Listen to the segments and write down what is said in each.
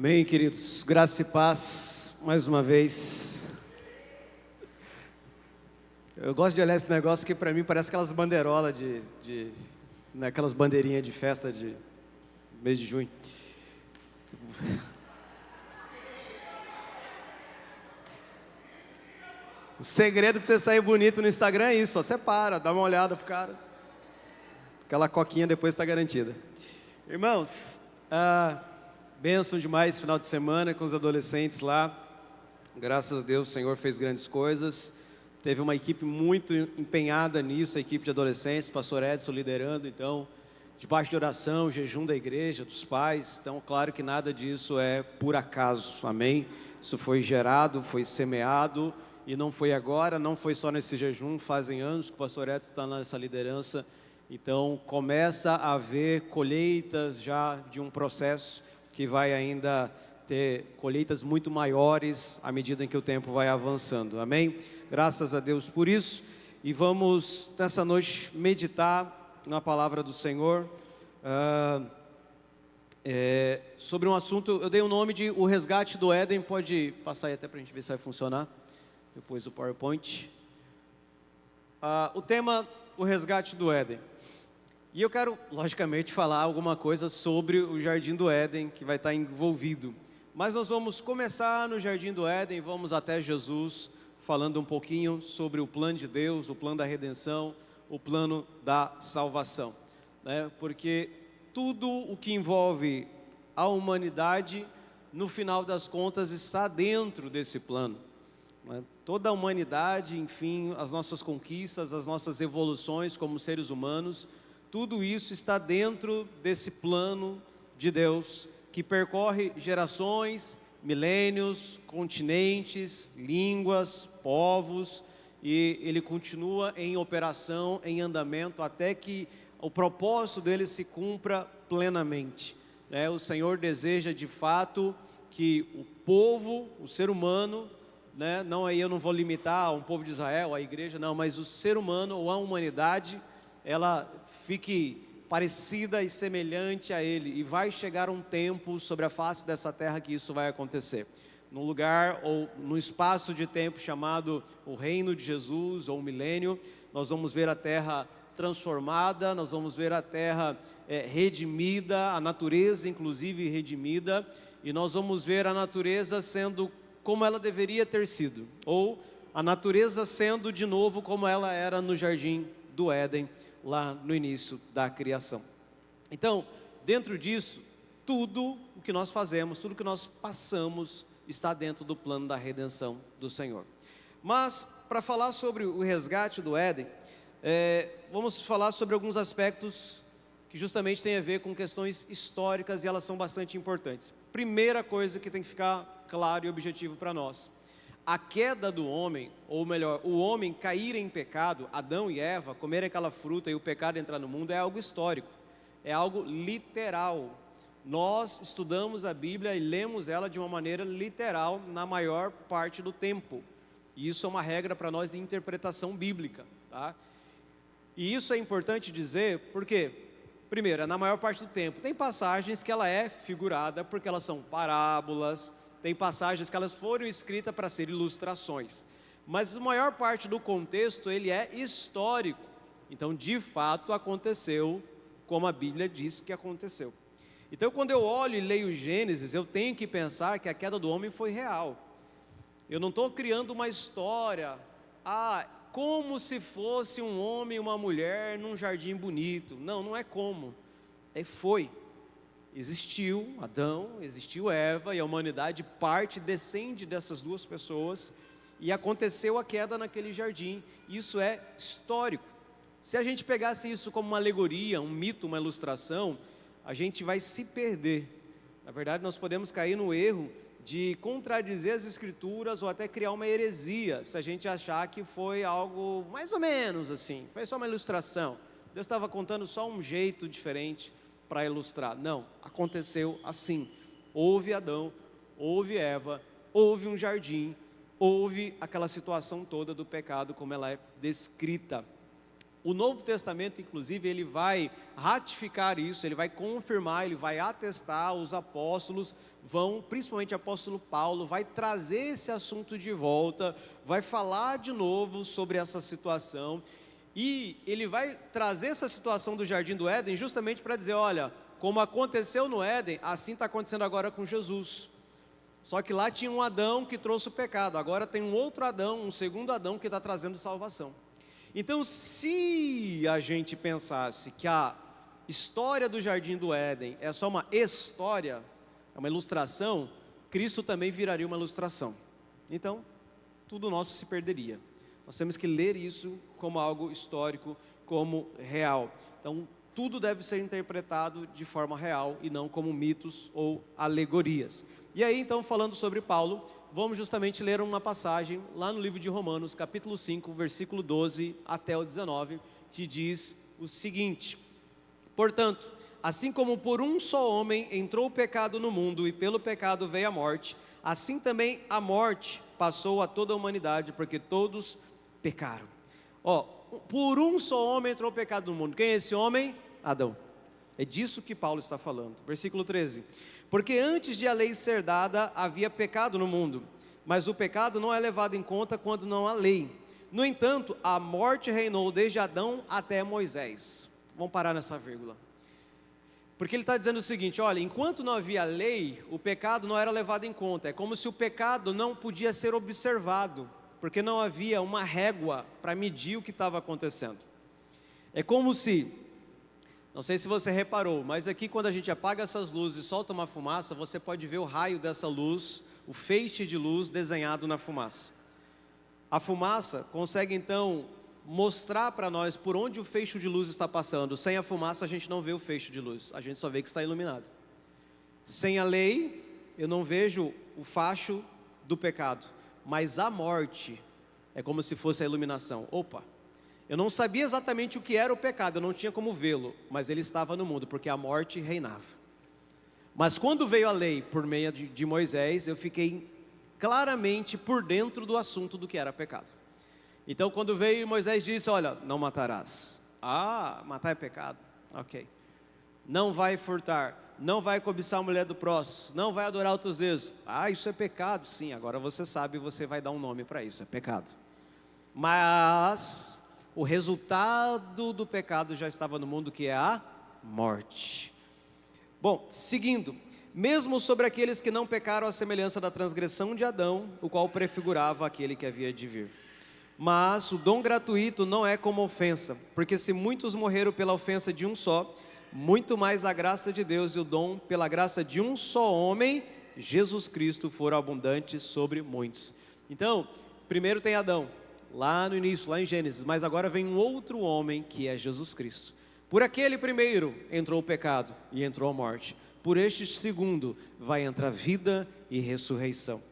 Amém, queridos. Graça e paz, mais uma vez. Eu gosto de olhar esse negócio que para mim parece aquelas bandeirolas aquelas bandeirinhas de festa de mês de junho. O segredo para você sair bonito no Instagram é isso, ó, você para, dá uma olhada pro cara. Aquela coquinha depois está garantida. Irmãos, bênção demais final de semana com os adolescentes lá. Graças a Deus o Senhor fez grandes coisas. Teve uma equipe muito empenhada nisso, a equipe de adolescentes, pastor Edson liderando, então, debaixo de oração, jejum da igreja, dos pais. Então, claro que nada disso é por acaso, amém? Isso foi gerado, foi semeado, e não foi agora, não foi só nesse jejum, fazem anos que o pastor Edson está nessa liderança. Então, começa a haver colheitas já de um processo que vai ainda ter colheitas muito maiores à medida em que o tempo vai avançando, amém? Graças a Deus por isso, e vamos nessa noite meditar na palavra do Senhor, sobre um assunto. Eu dei o nome de O Resgate do Éden. Pode passar aí até para a gente ver se vai funcionar, depois o PowerPoint. O tema, O Resgate do Éden. E eu quero, logicamente, falar alguma coisa sobre o Jardim do Éden, que vai estar envolvido. Mas nós vamos começar no Jardim do Éden, vamos até Jesus, falando um pouquinho sobre o plano de Deus, o plano da redenção, o plano da salvação, né? Porque tudo o que envolve a humanidade, no final das contas, está dentro desse plano, né? Toda a humanidade, enfim, as nossas conquistas, as nossas evoluções como seres humanos, tudo isso está dentro desse plano de Deus, que percorre gerações, milênios, continentes, línguas, povos, e ele continua em operação, em andamento, até que o propósito dele se cumpra plenamente, né? O Senhor deseja de fato que o povo, o ser humano, né? Não, aí eu não vou limitar a um povo de Israel, a igreja, não, mas o ser humano ou a humanidade, ela fique parecida e semelhante a Ele, e vai chegar um tempo sobre a face dessa terra que isso vai acontecer, num lugar ou no espaço de tempo chamado o reino de Jesus ou o milênio. Nós vamos ver a terra transformada, nós vamos ver a terra redimida, a natureza inclusive redimida, e nós vamos ver a natureza sendo como ela deveria ter sido, ou a natureza sendo de novo como ela era no Jardim do Éden, lá no início da criação. Então, dentro disso, tudo o que nós fazemos, tudo o que nós passamos, está dentro do plano da redenção do Senhor. Mas, para falar sobre o resgate do Éden, vamos falar sobre alguns aspectos que justamente têm a ver com questões históricas, e elas são bastante importantes. Primeira coisa que tem que ficar claro e objetivo para nós: a queda do homem, ou melhor, o homem cair em pecado, Adão e Eva comerem aquela fruta e o pecado entrar no mundo, é algo histórico, é algo literal. Nós estudamos a Bíblia e lemos ela de uma maneira literal na maior parte do tempo. E isso é uma regra para nós de interpretação bíblica, tá? E isso é importante dizer porque, primeiro, na maior parte do tempo, tem passagens que ela é figurada porque elas são parábolas, tem passagens que elas foram escritas para ser ilustrações, mas a maior parte do contexto ele é histórico. Então, de fato, aconteceu como a Bíblia diz que aconteceu. Então, quando eu olho e leio Gênesis, eu tenho que pensar que a queda do homem foi real. Eu não estou criando uma história, como se fosse um homem e uma mulher num jardim bonito. Não, não é como, foi. Existiu Adão, existiu Eva, e a humanidade descende dessas duas pessoas, e aconteceu a queda naquele jardim. Isso é histórico. Se a gente pegasse isso como uma alegoria, um mito, uma ilustração, a gente vai se perder. Na verdade, nós podemos cair no erro de contradizer as escrituras ou até criar uma heresia, se a gente achar que foi algo mais ou menos assim, foi só uma ilustração. Deus estava contando só um jeito diferente para ilustrar. Não, aconteceu assim. Houve Adão, houve Eva, houve um jardim, houve aquela situação toda do pecado como ela é descrita. O Novo Testamento, inclusive, ele vai ratificar isso, ele vai confirmar, ele vai atestar, os apóstolos vão, principalmente o apóstolo Paulo, vai trazer esse assunto de volta, vai falar de novo sobre essa situação, e ele vai trazer essa situação do Jardim do Éden justamente para dizer, olha, como aconteceu no Éden, assim está acontecendo agora com Jesus. Só que lá tinha um Adão que trouxe o pecado, agora tem um outro Adão, um segundo Adão que está trazendo salvação. Então, se a gente pensasse que a história do Jardim do Éden é só uma história, é uma ilustração, Cristo também viraria uma ilustração. Então, tudo nosso se perderia. Nós temos que ler isso como algo histórico, como real. Então, tudo deve ser interpretado de forma real e não como mitos ou alegorias. E aí, então, falando sobre Paulo, vamos justamente ler uma passagem lá no livro de Romanos, capítulo 5, versículo 12 até o 19, que diz o seguinte: portanto, assim como por um só homem entrou o pecado no mundo e pelo pecado veio a morte, assim também a morte passou a toda a humanidade, porque todos pecaram. Por um só homem entrou o pecado no mundo. Quem é esse homem? Adão. É disso que Paulo está falando. Versículo 13. Porque antes de a lei ser dada, havia pecado no mundo, mas o pecado não é levado em conta quando não há lei. No entanto, a morte reinou desde Adão até Moisés. Vamos parar nessa vírgula. Porque ele está dizendo o seguinte, olha, enquanto não havia lei, o pecado não era levado em conta. É como se o pecado não podia ser observado, porque não havia uma régua para medir o que estava acontecendo. É como se... Não sei se você reparou, mas aqui quando a gente apaga essas luzes e solta uma fumaça, você pode ver o raio dessa luz, o feixe de luz desenhado na fumaça. A fumaça consegue então mostrar para nós por onde o feixe de luz está passando. Sem a fumaça a gente não vê o feixe de luz, a gente só vê que está iluminado. Sem a lei, eu não vejo o facho do pecado, mas a morte é como se fosse a iluminação. Opa! Eu não sabia exatamente o que era o pecado, eu não tinha como vê-lo, mas ele estava no mundo, porque a morte reinava. Mas quando veio a lei por meio de Moisés, eu fiquei claramente por dentro do assunto do que era pecado. Então quando veio Moisés disse, olha, não matarás. Ah, matar é pecado, ok. Não vai furtar, não vai cobiçar a mulher do próximo, não vai adorar outros deuses. Ah, isso é pecado, sim, agora você sabe, você vai dar um nome para isso, é pecado. Mas... o resultado do pecado já estava no mundo, que é a morte. Bom, seguindo, mesmo sobre aqueles que não pecaram à semelhança da transgressão de Adão, o qual prefigurava aquele que havia de vir. Mas o dom gratuito não é como ofensa, porque se muitos morreram pela ofensa de um só, muito mais a graça de Deus e o dom pela graça de um só homem, Jesus Cristo, foram abundantes sobre muitos. Então, primeiro tem Adão, lá no início, lá em Gênesis, mas agora vem um outro homem que é Jesus Cristo. Por aquele primeiro entrou o pecado e entrou a morte. Por este segundo vai entrar vida e ressurreição.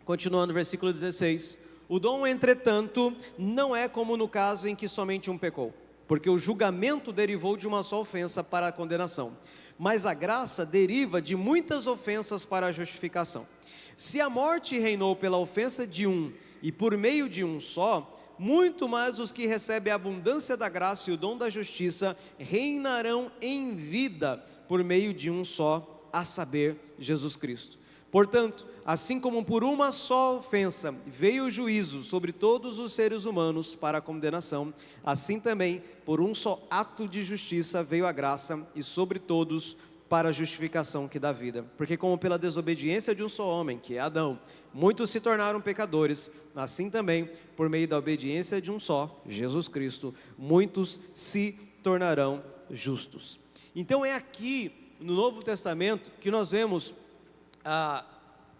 Continuando, versículo 16. O dom, entretanto, não é como no caso em que somente um pecou, porque o julgamento derivou de uma só ofensa para a condenação. Mas a graça deriva de muitas ofensas para a justificação. Se a morte reinou pela ofensa de um, e por meio de um só, muito mais os que recebem a abundância da graça e o dom da justiça reinarão em vida por meio de um só, a saber, Jesus Cristo. Portanto, assim como por uma só ofensa veio o juízo sobre todos os seres humanos para a condenação, assim também por um só ato de justiça veio a graça e sobre todos para a justificação que dá vida. Porque como pela desobediência de um só homem, que é Adão, muitos se tornaram pecadores, assim também, por meio da obediência de um só, Jesus Cristo, muitos se tornarão justos. Então é aqui, no Novo Testamento, que nós vemos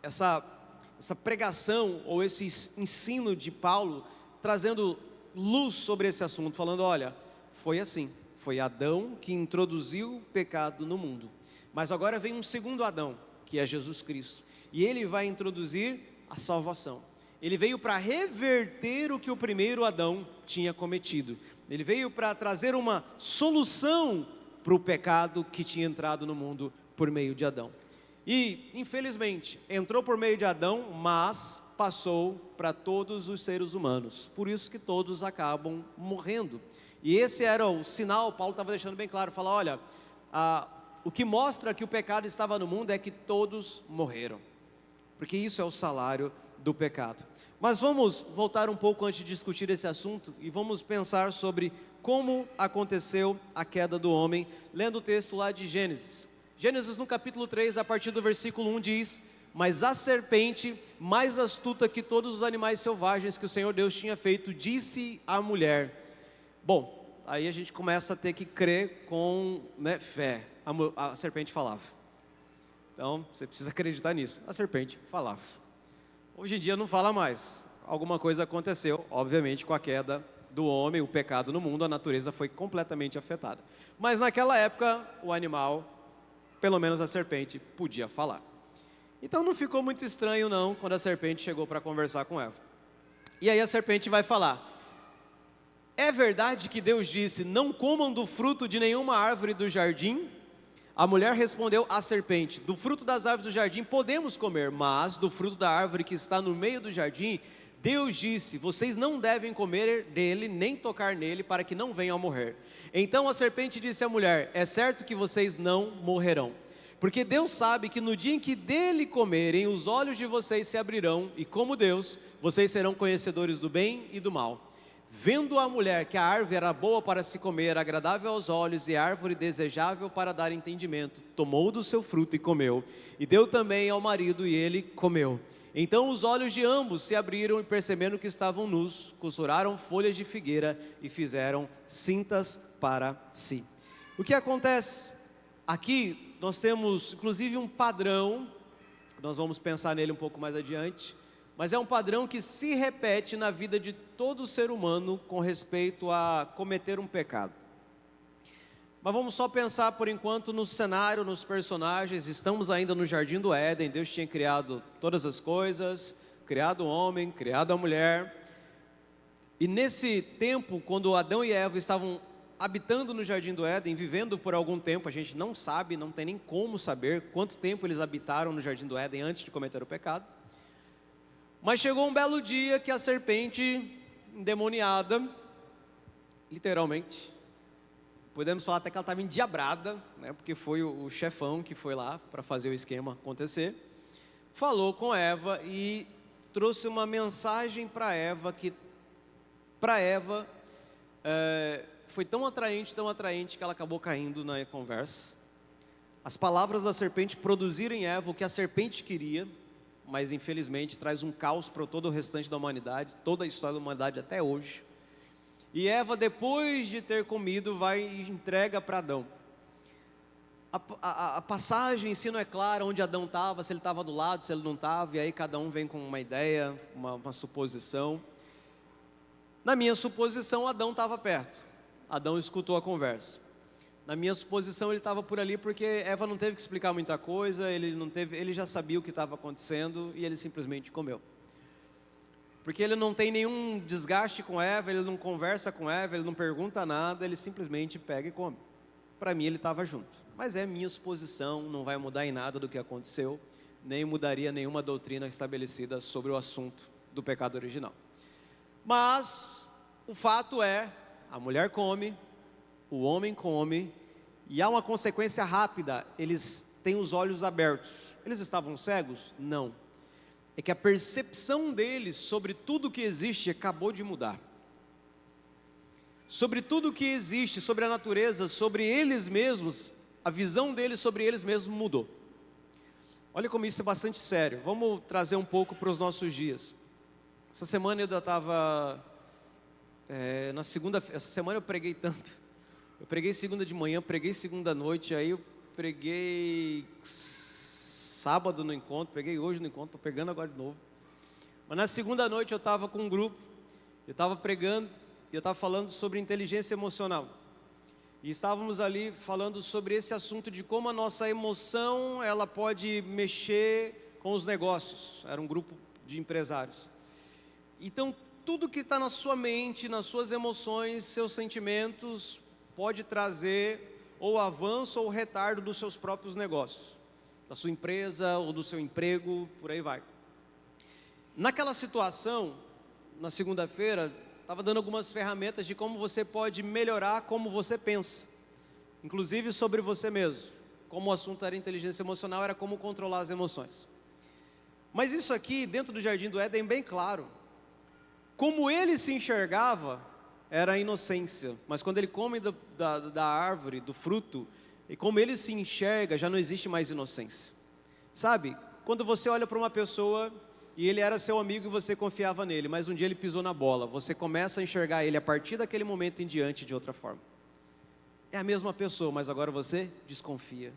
essa pregação, ou esse ensino de Paulo, trazendo luz sobre esse assunto, falando, olha, foi assim, foi Adão que introduziu o pecado no mundo, mas agora vem um segundo Adão, que é Jesus Cristo, e ele vai introduzir a salvação. Ele veio para reverter o que o primeiro Adão tinha cometido. Ele veio para trazer uma solução para o pecado que tinha entrado no mundo por meio de Adão. E, infelizmente, entrou por meio de Adão, mas passou para todos os seres humanos. Por isso que todos acabam morrendo. E esse era o sinal, Paulo estava deixando bem claro, falar, olha, o que mostra que o pecado estava no mundo é que todos morreram, porque isso é o salário do pecado. Mas vamos voltar um pouco antes de discutir esse assunto e vamos pensar sobre como aconteceu a queda do homem, lendo o texto lá de Gênesis. Gênesis no capítulo 3, a partir do versículo 1 diz: mas a serpente, mais astuta que todos os animais selvagens que o Senhor Deus tinha feito, disse à mulher. Bom, aí a gente começa a ter que crer com fé. A serpente falava. Então, você precisa acreditar nisso. A serpente falava. Hoje em dia não fala mais. Alguma coisa aconteceu, obviamente, com a queda do homem, o pecado no mundo, a natureza foi completamente afetada. Mas naquela época, o animal, pelo menos a serpente, podia falar. Então não ficou muito estranho não, quando a serpente chegou para conversar com Eva. E aí a serpente vai falar: é verdade que Deus disse, não comam do fruto de nenhuma árvore do jardim? A mulher respondeu à serpente: do fruto das árvores do jardim podemos comer, mas do fruto da árvore que está no meio do jardim, Deus disse, vocês não devem comer dele, nem tocar nele, para que não venham a morrer. Então a serpente disse à mulher: é certo que vocês não morrerão, porque Deus sabe que no dia em que dele comerem, os olhos de vocês se abrirão, e como Deus, vocês serão conhecedores do bem e do mal. Vendo a mulher que a árvore era boa para se comer, agradável aos olhos, e árvore desejável para dar entendimento, tomou do seu fruto e comeu, e deu também ao marido, e ele comeu. Então os olhos de ambos se abriram, e percebendo que estavam nus, costuraram folhas de figueira, e fizeram cintas para si. O que acontece? Aqui nós temos inclusive um padrão, nós vamos pensar nele um pouco mais adiante, mas é um padrão que se repete na vida de todo ser humano com respeito a cometer um pecado. Mas vamos só pensar por enquanto no cenário, nos personagens. Estamos ainda no Jardim do Éden, Deus tinha criado todas as coisas, criado o homem, criado a mulher, e nesse tempo, quando Adão e Eva estavam habitando no Jardim do Éden, vivendo por algum tempo, a gente não sabe, não tem nem como saber quanto tempo eles habitaram no Jardim do Éden antes de cometer o pecado. Mas chegou um belo dia que a serpente endemoniada, literalmente, podemos falar até que ela estava endiabrada, porque foi o chefão que foi lá para fazer o esquema acontecer, falou com Eva e trouxe uma mensagem para Eva, que para Eva foi tão atraente que ela acabou caindo na conversa. As palavras da serpente produziram em Eva o que a serpente queria, mas infelizmente traz um caos para todo o restante da humanidade, toda a história da humanidade até hoje. E Eva, depois de ter comido, vai e entrega para Adão. A passagem em si não é clara onde Adão estava, se ele estava do lado, se ele não estava, e aí cada um vem com uma ideia, uma suposição. Na minha suposição, Adão estava perto. Adão escutou a conversa. Na minha suposição, ele estava por ali porque Eva não teve que explicar muita coisa, ele já sabia o que estava acontecendo e ele simplesmente comeu. Porque ele não tem nenhum desgaste com Eva, ele não conversa com Eva, ele não pergunta nada, ele simplesmente pega e come. Para mim, ele estava junto. Mas é minha suposição, não vai mudar em nada do que aconteceu, nem mudaria nenhuma doutrina estabelecida sobre o assunto do pecado original. Mas o fato é, a mulher come, o homem come, e há uma consequência rápida, eles têm os olhos abertos. Eles estavam cegos? Não. É que a percepção deles sobre tudo que existe acabou de mudar. Sobre tudo que existe, sobre a natureza, sobre eles mesmos, a visão deles sobre eles mesmos mudou. Olha como isso é bastante sério. Vamos trazer um pouco para os nossos dias. Essa semana eu ainda estava... essa semana eu preguei tanto. Eu preguei segunda de manhã, preguei segunda à noite, aí eu preguei sábado no encontro, preguei hoje no encontro, estou pregando agora de novo. Mas na segunda noite eu estava com um grupo, eu estava pregando, e eu estava falando sobre inteligência emocional. E estávamos ali falando sobre esse assunto de como a nossa emoção, ela pode mexer com os negócios. Era um grupo de empresários. Então, tudo que está na sua mente, nas suas emoções, seus sentimentos, pode trazer ou avanço ou retardo dos seus próprios negócios, da sua empresa ou do seu emprego, por aí vai. Naquela situação, na segunda-feira, estava dando algumas ferramentas de como você pode melhorar como você pensa, inclusive sobre você mesmo. Como o assunto era inteligência emocional, era como controlar as emoções. Mas isso aqui, dentro do Jardim do Éden, bem claro. Como ele se enxergava, era a inocência. Mas quando ele come da árvore, do fruto, e como ele se enxerga, já não existe mais inocência. Sabe, quando você olha para uma pessoa e ele era seu amigo e você confiava nele, mas um dia ele pisou na bola, você começa a enxergar ele a partir daquele momento em diante de outra forma. É a mesma pessoa, mas agora você desconfia.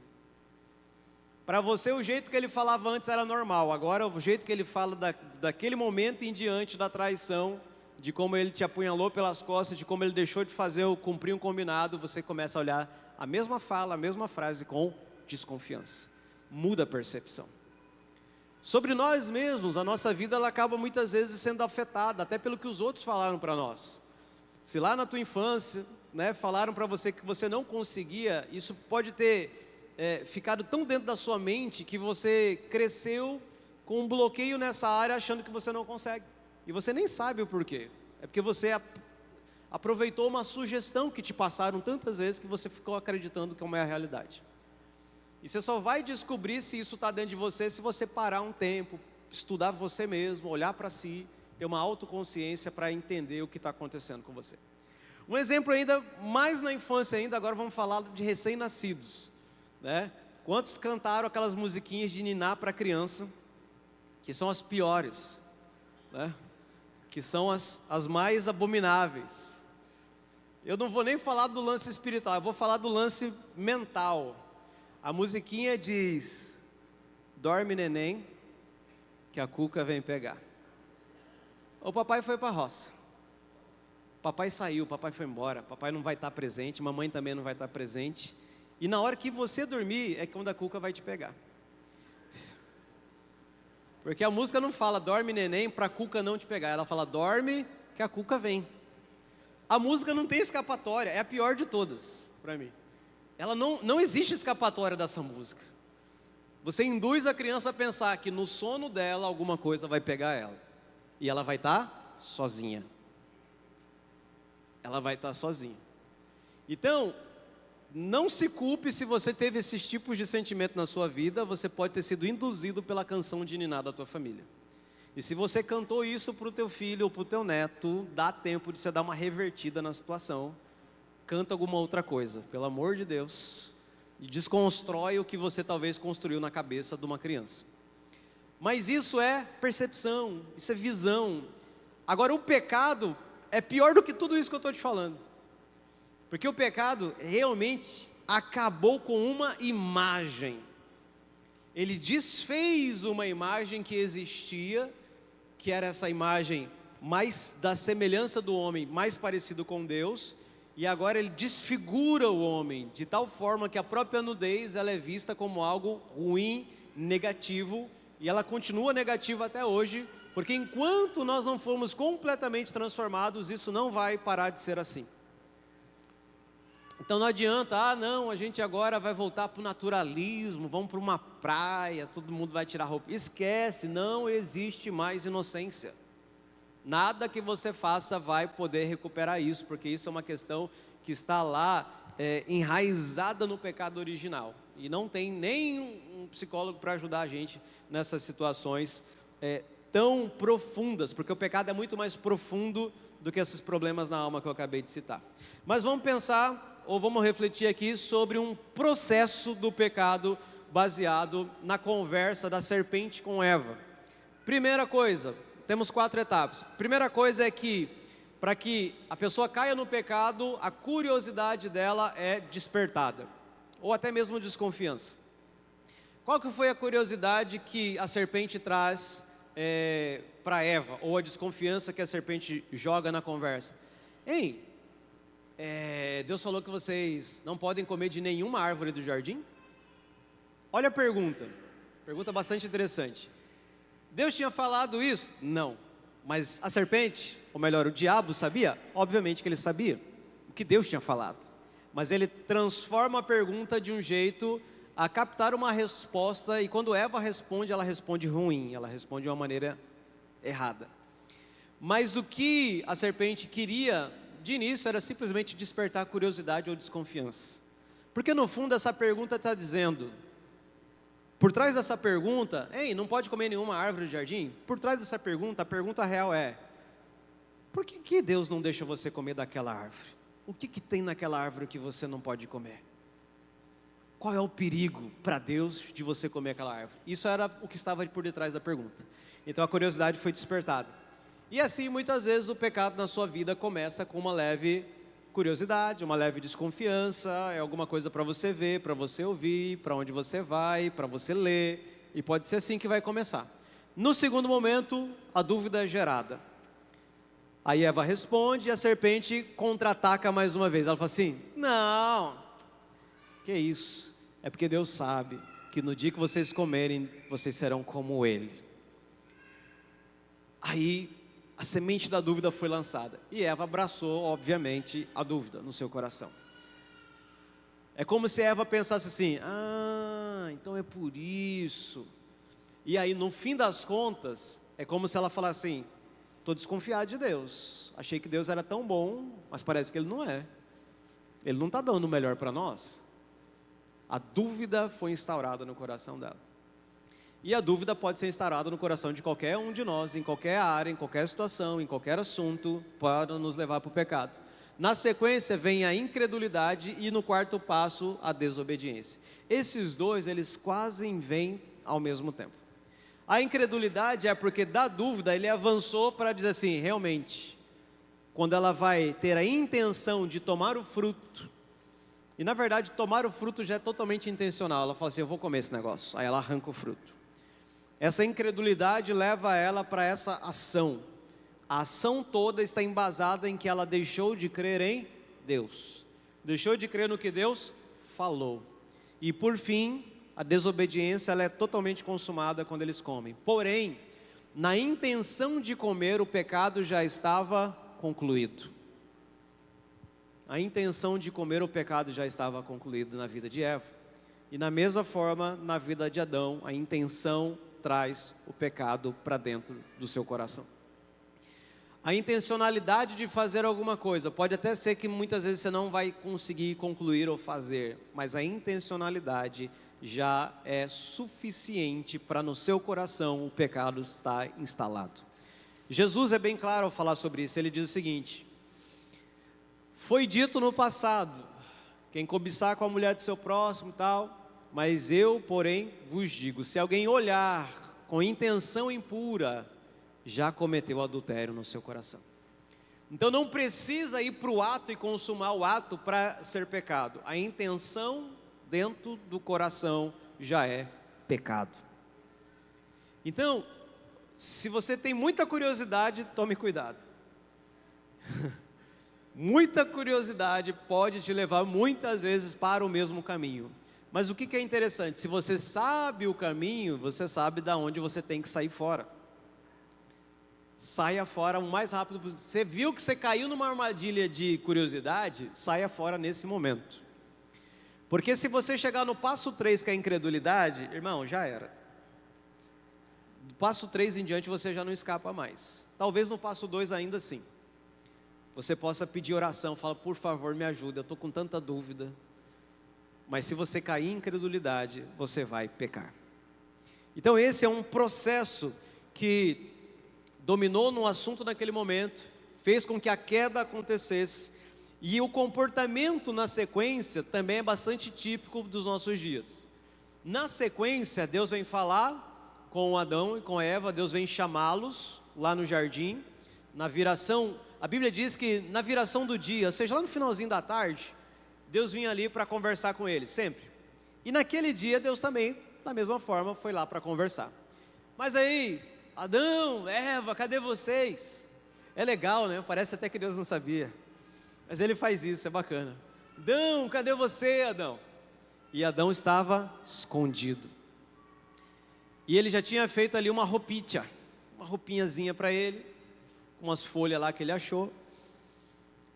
Para você o jeito que ele falava antes era normal, agora o jeito que ele fala daquele momento em diante da traição, de como ele te apunhalou pelas costas, de como ele deixou de cumprir um combinado, você começa a olhar a mesma fala, a mesma frase com desconfiança. Muda a percepção. Sobre nós mesmos, a nossa vida ela acaba muitas vezes sendo afetada, até pelo que os outros falaram para nós. Se lá na tua infância, falaram para você que você não conseguia, isso pode ter ficado tão dentro da sua mente que você cresceu com um bloqueio nessa área achando que você não consegue. E você nem sabe o porquê. É porque você aproveitou uma sugestão que te passaram tantas vezes que você ficou acreditando que é uma realidade. E você só vai descobrir se isso está dentro de você se você parar um tempo, estudar você mesmo, olhar para si, ter uma autoconsciência para entender o que está acontecendo com você. Um exemplo ainda, mais na infância ainda, agora vamos falar de recém-nascidos. Quantos cantaram aquelas musiquinhas de ninar para criança, que são as piores, que são as mais abomináveis. Eu não vou nem falar do lance espiritual, eu vou falar do lance mental. A musiquinha diz: dorme neném, que a cuca vem pegar. O papai foi para a roça, papai saiu, papai foi embora, papai não vai estar presente, mamãe também não vai estar presente. E na hora que você dormir, é quando a cuca vai te pegar. Porque a música não fala dorme neném para a cuca não te pegar, ela fala dorme que a cuca vem. A música não tem escapatória, é a pior de todas para mim. Ela não existe escapatória dessa música. Você induz a criança a pensar que no sono dela alguma coisa vai pegar ela. E ela vai estar sozinha. Ela vai estar sozinha. Então, não se culpe se você teve esses tipos de sentimento na sua vida. Você pode ter sido induzido pela canção de ninar da tua família. E se você cantou isso para o teu filho ou para o teu neto, dá tempo de você dar uma revertida na situação. Canta alguma outra coisa, pelo amor de Deus. E desconstrói o que você talvez construiu na cabeça de uma criança. Mas isso é percepção, isso é visão. Agora o pecado é pior do que tudo isso que eu estou te falando. Porque o pecado realmente acabou com uma imagem. Ele desfez uma imagem que existia, que era essa imagem mais da semelhança do homem, mais parecido com Deus. E agora ele desfigura o homem, de tal forma que a própria nudez ela é vista como algo ruim, negativo. E ela continua negativa até hoje, porque enquanto nós não formos completamente transformados, isso não vai parar de ser assim. Então não adianta, a gente agora vai voltar para o naturalismo, vamos para uma praia, todo mundo vai tirar roupa. Esquece, não existe mais inocência. Nada que você faça vai poder recuperar isso, porque isso é uma questão que está lá enraizada no pecado original. E não tem nem um psicólogo para ajudar a gente nessas situações tão profundas, porque o pecado é muito mais profundo do que esses problemas na alma que eu acabei de citar. Mas vamos pensar, ou vamos refletir aqui sobre um processo do pecado baseado na conversa da serpente com Eva. Primeira coisa, temos 4 etapas. Primeira coisa é que, para que a pessoa caia no pecado, a curiosidade dela é despertada, ou até mesmo desconfiança. Qual que foi a curiosidade que a serpente traz para Eva, ou a desconfiança que a serpente joga na conversa? Deus falou que vocês não podem comer de nenhuma árvore do jardim? Olha a pergunta bastante interessante. Deus tinha falado isso? Não. Mas a serpente, ou melhor, o diabo sabia? Obviamente que ele sabia o que Deus tinha falado. Mas ele transforma a pergunta de um jeito a captar uma resposta, e quando Eva responde, ela responde ruim, ela responde de uma maneira errada. Mas o que a serpente queria de início era simplesmente despertar curiosidade ou desconfiança. Porque no fundo essa pergunta está dizendo, por trás dessa pergunta, ei, não pode comer nenhuma árvore do jardim? Por trás dessa pergunta, a pergunta real é, por que Deus não deixa você comer daquela árvore? O que tem naquela árvore que você não pode comer? Qual é o perigo para Deus de você comer aquela árvore? Isso era o que estava por detrás da pergunta. Então a curiosidade foi despertada. E assim muitas vezes o pecado na sua vida começa com uma leve curiosidade, uma leve desconfiança, é alguma coisa para você ver, para você ouvir, para onde você vai, para você ler, e pode ser assim que vai começar. No segundo momento, a dúvida é gerada. Aí Eva responde e a serpente contra-ataca mais uma vez. Ela fala assim, não, que isso? É porque Deus sabe que no dia que vocês comerem, vocês serão como Ele. Aí a semente da dúvida foi lançada. E Eva abraçou, obviamente, a dúvida no seu coração. É como se Eva pensasse assim, então é por isso. E aí no fim das contas, é como se ela falasse assim, estou desconfiado de Deus. Achei que Deus era tão bom, mas parece que Ele não é. Ele não está dando o melhor para nós. A dúvida foi instaurada no coração dela. E a dúvida pode ser instaurada no coração de qualquer um de nós, em qualquer área, em qualquer situação, em qualquer assunto, pode nos levar para o pecado. Na sequência vem a incredulidade e no quarto passo a desobediência. Esses dois, eles quase vêm ao mesmo tempo. A incredulidade é porque da dúvida ele avançou para dizer assim, realmente, quando ela vai ter a intenção de tomar o fruto, e na verdade tomar o fruto já é totalmente intencional, ela fala assim, eu vou comer esse negócio, aí ela arranca o fruto. Essa incredulidade leva ela para essa ação. A ação toda está embasada em que ela deixou de crer em Deus. Deixou de crer no que Deus falou. E por fim, a desobediência ela é totalmente consumada quando eles comem. Porém, na intenção de comer, o pecado já estava concluído. A intenção de comer, o pecado já estava concluído na vida de Eva. E na mesma forma, na vida de Adão, a intenção traz o pecado para dentro do seu coração. A intencionalidade de fazer alguma coisa, pode até ser que muitas vezes você não vai conseguir concluir ou fazer, mas a intencionalidade já é suficiente para no seu coração o pecado estar instalado. Jesus é bem claro ao falar sobre isso, ele diz o seguinte, foi dito no passado, quem cobiçar com a mulher do seu próximo e tal, mas eu, porém, vos digo, se alguém olhar com intenção impura, já cometeu adultério no seu coração. Então não precisa ir para o ato e consumar o ato para ser pecado. A intenção dentro do coração já é pecado. Então, se você tem muita curiosidade, tome cuidado. Muita curiosidade pode te levar muitas vezes para o mesmo caminho. Mas o que é interessante? Se você sabe o caminho, você sabe de onde você tem que sair fora. Saia fora o mais rápido possível. Você viu que você caiu numa armadilha de curiosidade? Saia fora nesse momento. Porque se você chegar no passo 3, que é a incredulidade, irmão, já era. Do passo 3 em diante você já não escapa mais. Talvez no passo 2 ainda assim. Você possa pedir oração, fala, por favor me ajuda, eu estou com tanta dúvida. Mas se você cair em incredulidade, você vai pecar. Então esse é um processo que dominou no assunto naquele momento, fez com que a queda acontecesse, e o comportamento na sequência também é bastante típico dos nossos dias. Na sequência, Deus vem falar com Adão e com Eva, Deus vem chamá-los lá no jardim, na viração, a Bíblia diz que na viração do dia, ou seja, lá no finalzinho da tarde, Deus vinha ali para conversar com eles, sempre. E naquele dia, Deus também, da mesma forma, foi lá para conversar. Mas aí, Adão, Eva, cadê vocês? É legal, né? Parece até que Deus não sabia. Mas Ele faz isso, é bacana. Adão, cadê você, Adão? E Adão estava escondido. E ele já tinha feito ali uma roupinhazinha para ele, com umas folhas lá que ele achou.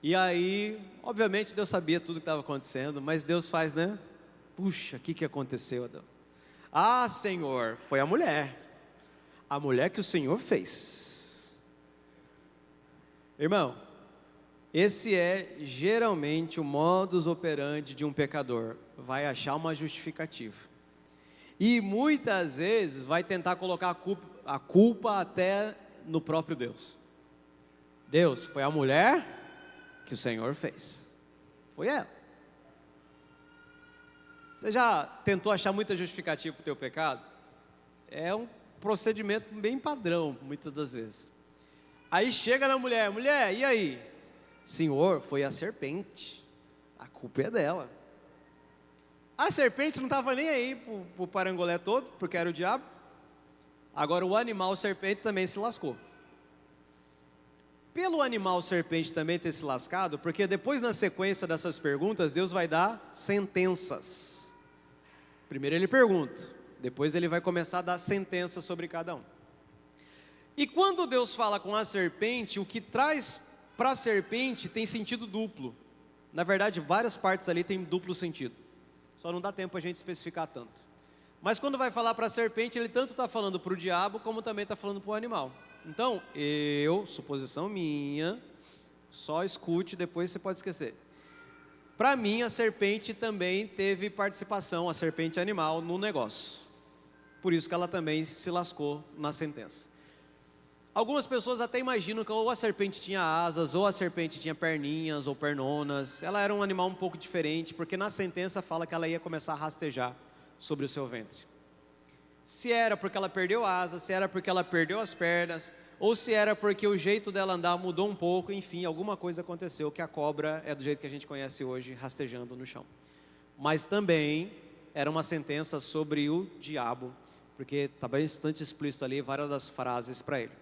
E aí, obviamente Deus sabia tudo que estava acontecendo, mas Deus faz, né? Puxa, o que aconteceu, Adão? Ah, Senhor, foi a mulher que o Senhor fez. Irmão, esse é geralmente o modus operandi de um pecador. Vai achar uma justificativa. E muitas vezes vai tentar colocar a culpa até no próprio Deus. Deus, foi a mulher que o Senhor fez. Foi ela. Você já tentou achar muita justificativa para o teu pecado? É um procedimento bem padrão, muitas das vezes. Aí chega na mulher, e aí? Senhor, foi a serpente, a culpa é dela. A serpente não estava nem aí para o parangolé todo, porque era o diabo. Agora o animal serpente também se lascou. Pelo animal serpente também ter se lascado, porque depois na sequência dessas perguntas, Deus vai dar sentenças. Primeiro ele pergunta, depois ele vai começar a dar sentenças sobre cada um. E quando Deus fala com a serpente, o que traz para a serpente tem sentido duplo. Na verdade, várias partes ali tem duplo sentido. Só não dá tempo a gente especificar tanto. Mas quando vai falar para a serpente, ele tanto está falando para o diabo, como também está falando para o animal. Então, suposição minha, só escute, depois você pode esquecer. Para mim, a serpente também teve participação, a serpente animal, no negócio. Por isso que ela também se lascou na sentença. Algumas pessoas até imaginam que ou a serpente tinha asas, ou a serpente tinha perninhas ou pernonas. Ela era um animal um pouco diferente, porque na sentença fala que ela ia começar a rastejar sobre o seu ventre. Se era porque ela perdeu asas, se era porque ela perdeu as pernas, ou se era porque o jeito dela andar mudou um pouco, enfim, alguma coisa aconteceu, que a cobra é do jeito que a gente conhece hoje, rastejando no chão. Mas também era uma sentença sobre o diabo, porque está bastante explícito ali várias das frases para ele.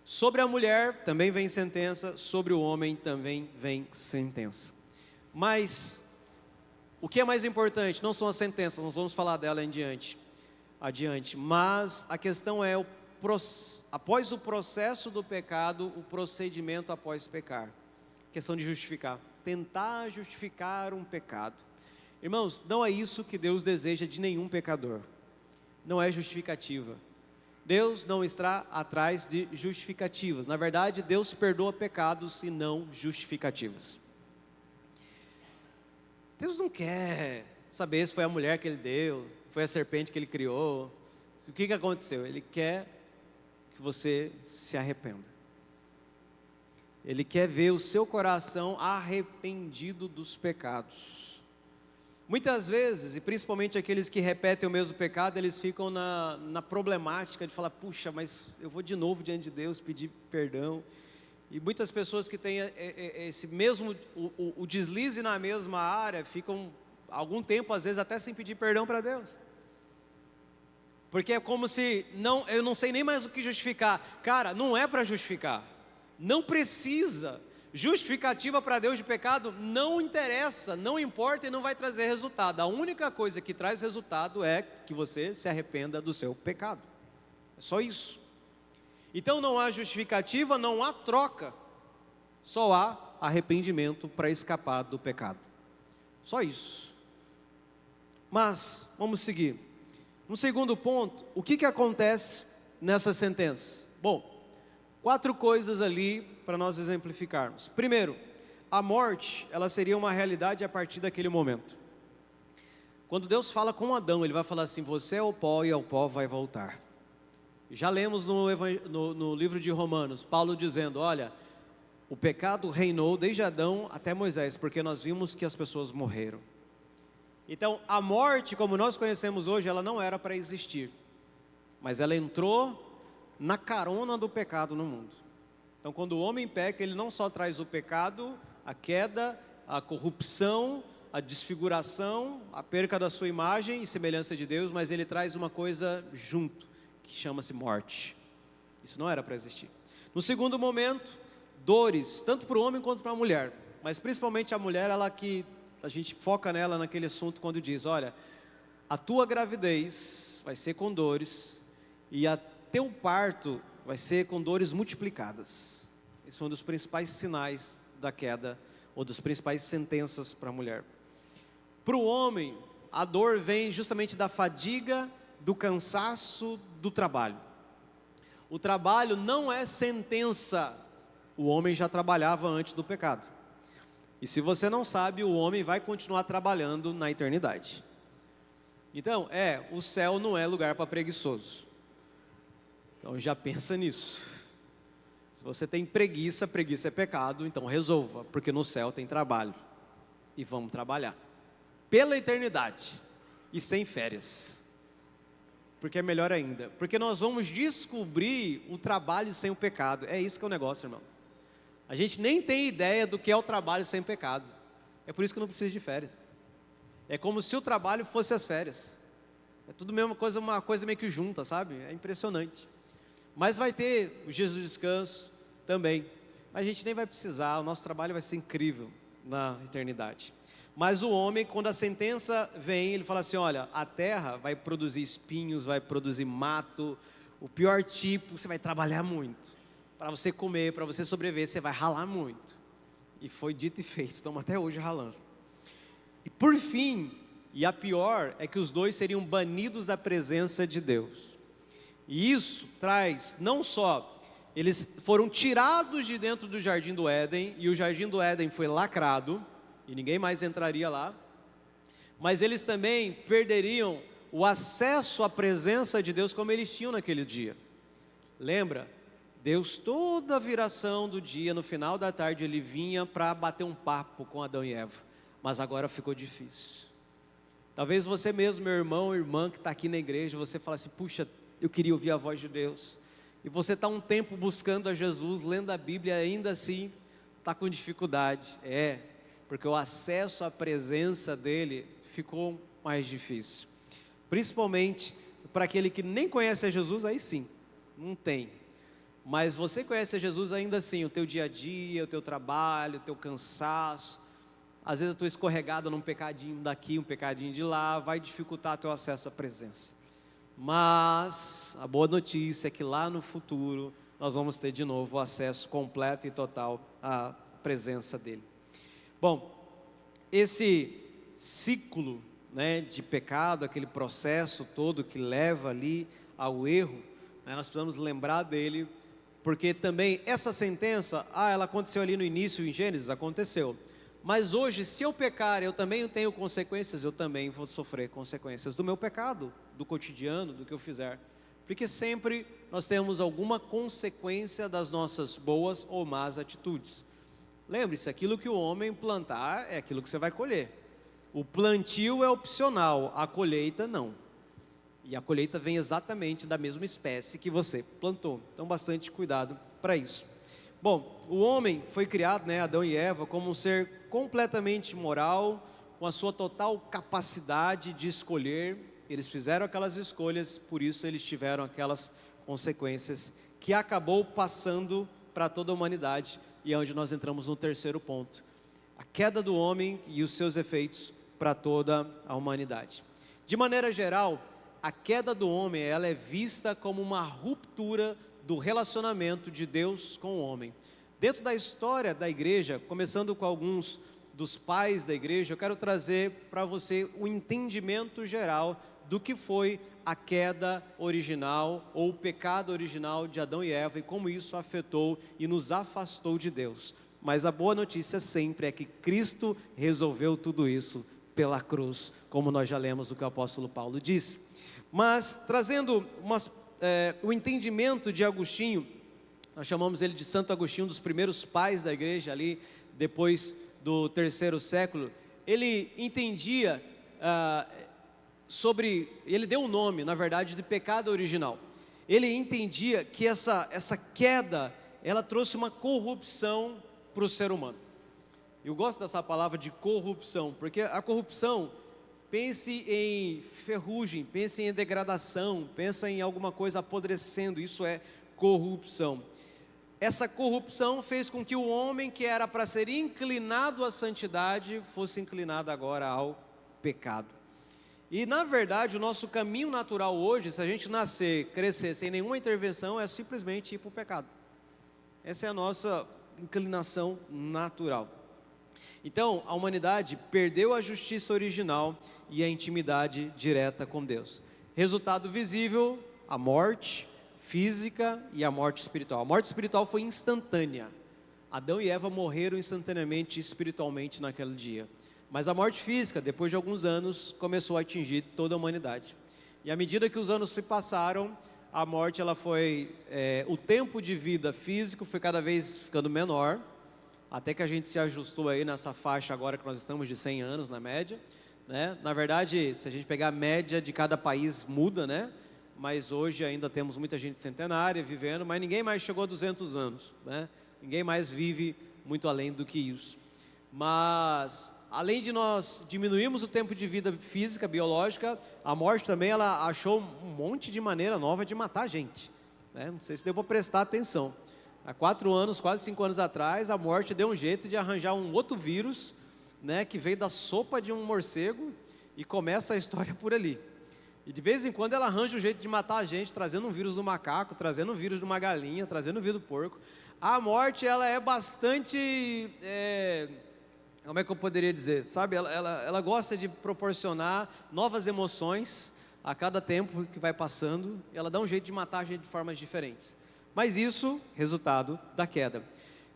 Sobre a mulher também vem sentença, sobre o homem também vem sentença. Mas o que é mais importante não são as sentenças, nós vamos falar dela adiante, mas a questão é após o processo do pecado, o procedimento após pecar. Questão de justificar, tentar justificar um pecado. Irmãos, não é isso que Deus deseja de nenhum pecador. Não é justificativa. Deus não está atrás de justificativas. Na verdade, Deus perdoa pecados e não justificativas. Deus não quer saber se foi a mulher que Ele deu, foi a serpente que Ele criou. O que aconteceu? Ele quer que você se arrependa. Ele quer ver o seu coração arrependido dos pecados. Muitas vezes, e principalmente aqueles que repetem o mesmo pecado, eles ficam na problemática de falar, puxa, mas eu vou de novo diante de Deus pedir perdão. E muitas pessoas que têm esse mesmo, o deslize na mesma área, ficam algum tempo, às vezes, até sem pedir perdão para Deus. Porque é como se, eu não sei nem mais o que justificar. Cara, não é para justificar. Não precisa. Justificativa para Deus de pecado não interessa, não importa e não vai trazer resultado. A única coisa que traz resultado é que você se arrependa do seu pecado. É só isso. Então não há justificativa, não há troca. Só há arrependimento para escapar do pecado. Só isso. Mas, vamos seguir. No segundo ponto, o que acontece nessa sentença? Bom, 4 coisas ali para nós exemplificarmos. Primeiro, a morte, ela seria uma realidade a partir daquele momento. Quando Deus fala com Adão, Ele vai falar assim, você é o pó e ao pó vai voltar. Já lemos no livro de Romanos, Paulo dizendo, olha, o pecado reinou desde Adão até Moisés, porque nós vimos que as pessoas morreram. Então, a morte, como nós conhecemos hoje, ela não era para existir, mas ela entrou na carona do pecado no mundo. Então, quando o homem peca, ele não só traz o pecado, a queda, a corrupção, a desfiguração, a perca da sua imagem e semelhança de Deus, mas ele traz uma coisa junto, que chama-se morte. Isso não era para existir. No segundo momento, dores, tanto para o homem quanto para a mulher, mas principalmente a mulher, ela que a gente foca nela naquele assunto quando diz, olha, a tua gravidez vai ser com dores e a teu parto vai ser com dores multiplicadas. Esse foi um dos principais sinais da queda, ou das principais sentenças para a mulher. Para o homem, a dor vem justamente da fadiga, do cansaço, do trabalho. O trabalho não é sentença, o homem já trabalhava antes do pecado. E se você não sabe, o homem vai continuar trabalhando na eternidade. Então, o céu não é lugar para preguiçoso. Então já pensa nisso. Se você tem preguiça, preguiça é pecado, então resolva, porque no céu tem trabalho. E vamos trabalhar. Pela eternidade. E sem férias. Porque é melhor ainda. Porque nós vamos descobrir o trabalho sem o pecado. É isso que é o negócio, irmão. A gente nem tem ideia do que é o trabalho sem pecado. É por isso que eu não preciso de férias. É como se o trabalho fosse as férias. É tudo mesma coisa, uma coisa meio que junta, sabe? É impressionante. Mas vai ter os dias do descanso também. Mas a gente nem vai precisar, o nosso trabalho vai ser incrível na eternidade. Mas o homem, quando a sentença vem, ele fala assim, olha, a terra vai produzir espinhos, vai produzir mato, o pior tipo, você vai trabalhar muito. Para você comer, para você sobreviver, você vai ralar muito. E foi dito e feito, estamos até hoje ralando. E por fim, e a pior, é que os dois seriam banidos da presença de Deus. E isso traz, não só, eles foram tirados de dentro do Jardim do Éden, e o Jardim do Éden foi lacrado, e ninguém mais entraria lá, mas eles também perderiam o acesso à presença de Deus como eles tinham naquele dia. Lembra? Deus, toda a viração do dia, no final da tarde, ele vinha para bater um papo com Adão e Eva. Mas agora ficou difícil. Talvez você mesmo, meu irmão ou irmã que está aqui na igreja, você fala assim, puxa, eu queria ouvir a voz de Deus. E você está um tempo buscando a Jesus, lendo a Bíblia, ainda assim está com dificuldade. Porque o acesso à presença dele ficou mais difícil. Principalmente para aquele que nem conhece a Jesus, aí sim, não tem. Mas você conhece a Jesus ainda assim, o teu dia a dia, o teu trabalho, o teu cansaço. Às vezes eu estou escorregado num pecadinho daqui, um pecadinho de lá, vai dificultar teu acesso à presença. Mas a boa notícia é que lá no futuro nós vamos ter de novo o acesso completo e total à presença dele. Bom, esse ciclo, de pecado, aquele processo todo que leva ali ao erro, nós precisamos lembrar dele. Porque também essa sentença, ela aconteceu ali no início em Gênesis, aconteceu. Mas hoje, se eu pecar, eu também tenho consequências, eu também vou sofrer consequências do meu pecado, do cotidiano, do que eu fizer. Porque sempre nós temos alguma consequência das nossas boas ou más atitudes. Lembre-se, aquilo que o homem plantar é aquilo que você vai colher. O plantio é opcional, a colheita não. E a colheita vem exatamente da mesma espécie que você plantou. Então, bastante cuidado para isso. Bom, o homem foi criado, Adão e Eva, como um ser completamente moral, com a sua total capacidade de escolher. Eles fizeram aquelas escolhas, por isso eles tiveram aquelas consequências que acabou passando para toda a humanidade. E é onde nós entramos no terceiro ponto. A queda do homem e os seus efeitos para toda a humanidade. De maneira geral, a queda do homem, ela é vista como uma ruptura do relacionamento de Deus com o homem. Dentro da história da igreja, começando com alguns dos pais da igreja, eu quero trazer para você o entendimento geral do que foi a queda original ou o pecado original de Adão e Eva e como isso afetou e nos afastou de Deus. Mas a boa notícia sempre é que Cristo resolveu tudo isso pela cruz, como nós já lemos o que o apóstolo Paulo disse. Mas trazendo o entendimento de Agostinho, nós chamamos ele de Santo Agostinho, um dos primeiros pais da igreja ali, depois do terceiro século. Ele entendia ele deu um nome, na verdade, de pecado original. Ele entendia que essa queda, ela trouxe uma corrupção para o ser humano. Eu gosto dessa palavra de corrupção, porque a corrupção, pense em ferrugem, pense em degradação, pensa em alguma coisa apodrecendo, isso é corrupção. Essa corrupção fez com que o homem que era para ser inclinado à santidade, fosse inclinado agora ao pecado. E na verdade o nosso caminho natural hoje, se a gente nascer, crescer sem nenhuma intervenção, é simplesmente ir para o pecado. Essa é a nossa inclinação natural. Então, a humanidade perdeu a justiça original e a intimidade direta com Deus. Resultado visível, a morte física e a morte espiritual. A morte espiritual foi instantânea. Adão e Eva morreram instantaneamente, espiritualmente naquele dia. Mas a morte física, depois de alguns anos, começou a atingir toda a humanidade. E à medida que os anos se passaram, a morte, o tempo de vida físico foi cada vez ficando menor, até que a gente se ajustou aí nessa faixa agora que nós estamos de 100 anos na média, né? Na verdade, se a gente pegar a média de cada país, muda, né? Mas hoje ainda temos muita gente centenária vivendo, mas ninguém mais chegou a 200 anos, né? Ninguém mais vive muito além do que isso. Mas, além de nós diminuirmos o tempo de vida física, biológica, a morte também, ela achou um monte de maneira nova de matar a gente, né? Não sei se deu para prestar atenção. Há 4 anos, quase 5 anos atrás, a morte deu um jeito de arranjar um outro vírus, né, que veio da sopa de um morcego, e começa a história por ali. E de vez em quando ela arranja um jeito de matar a gente, trazendo um vírus do macaco, trazendo um vírus de uma galinha, trazendo um vírus do porco. A morte, ela é bastante, como é que eu poderia dizer, sabe? Ela gosta de proporcionar novas emoções a cada tempo que vai passando, e ela dá um jeito de matar a gente de formas diferentes. Mas isso, resultado da queda.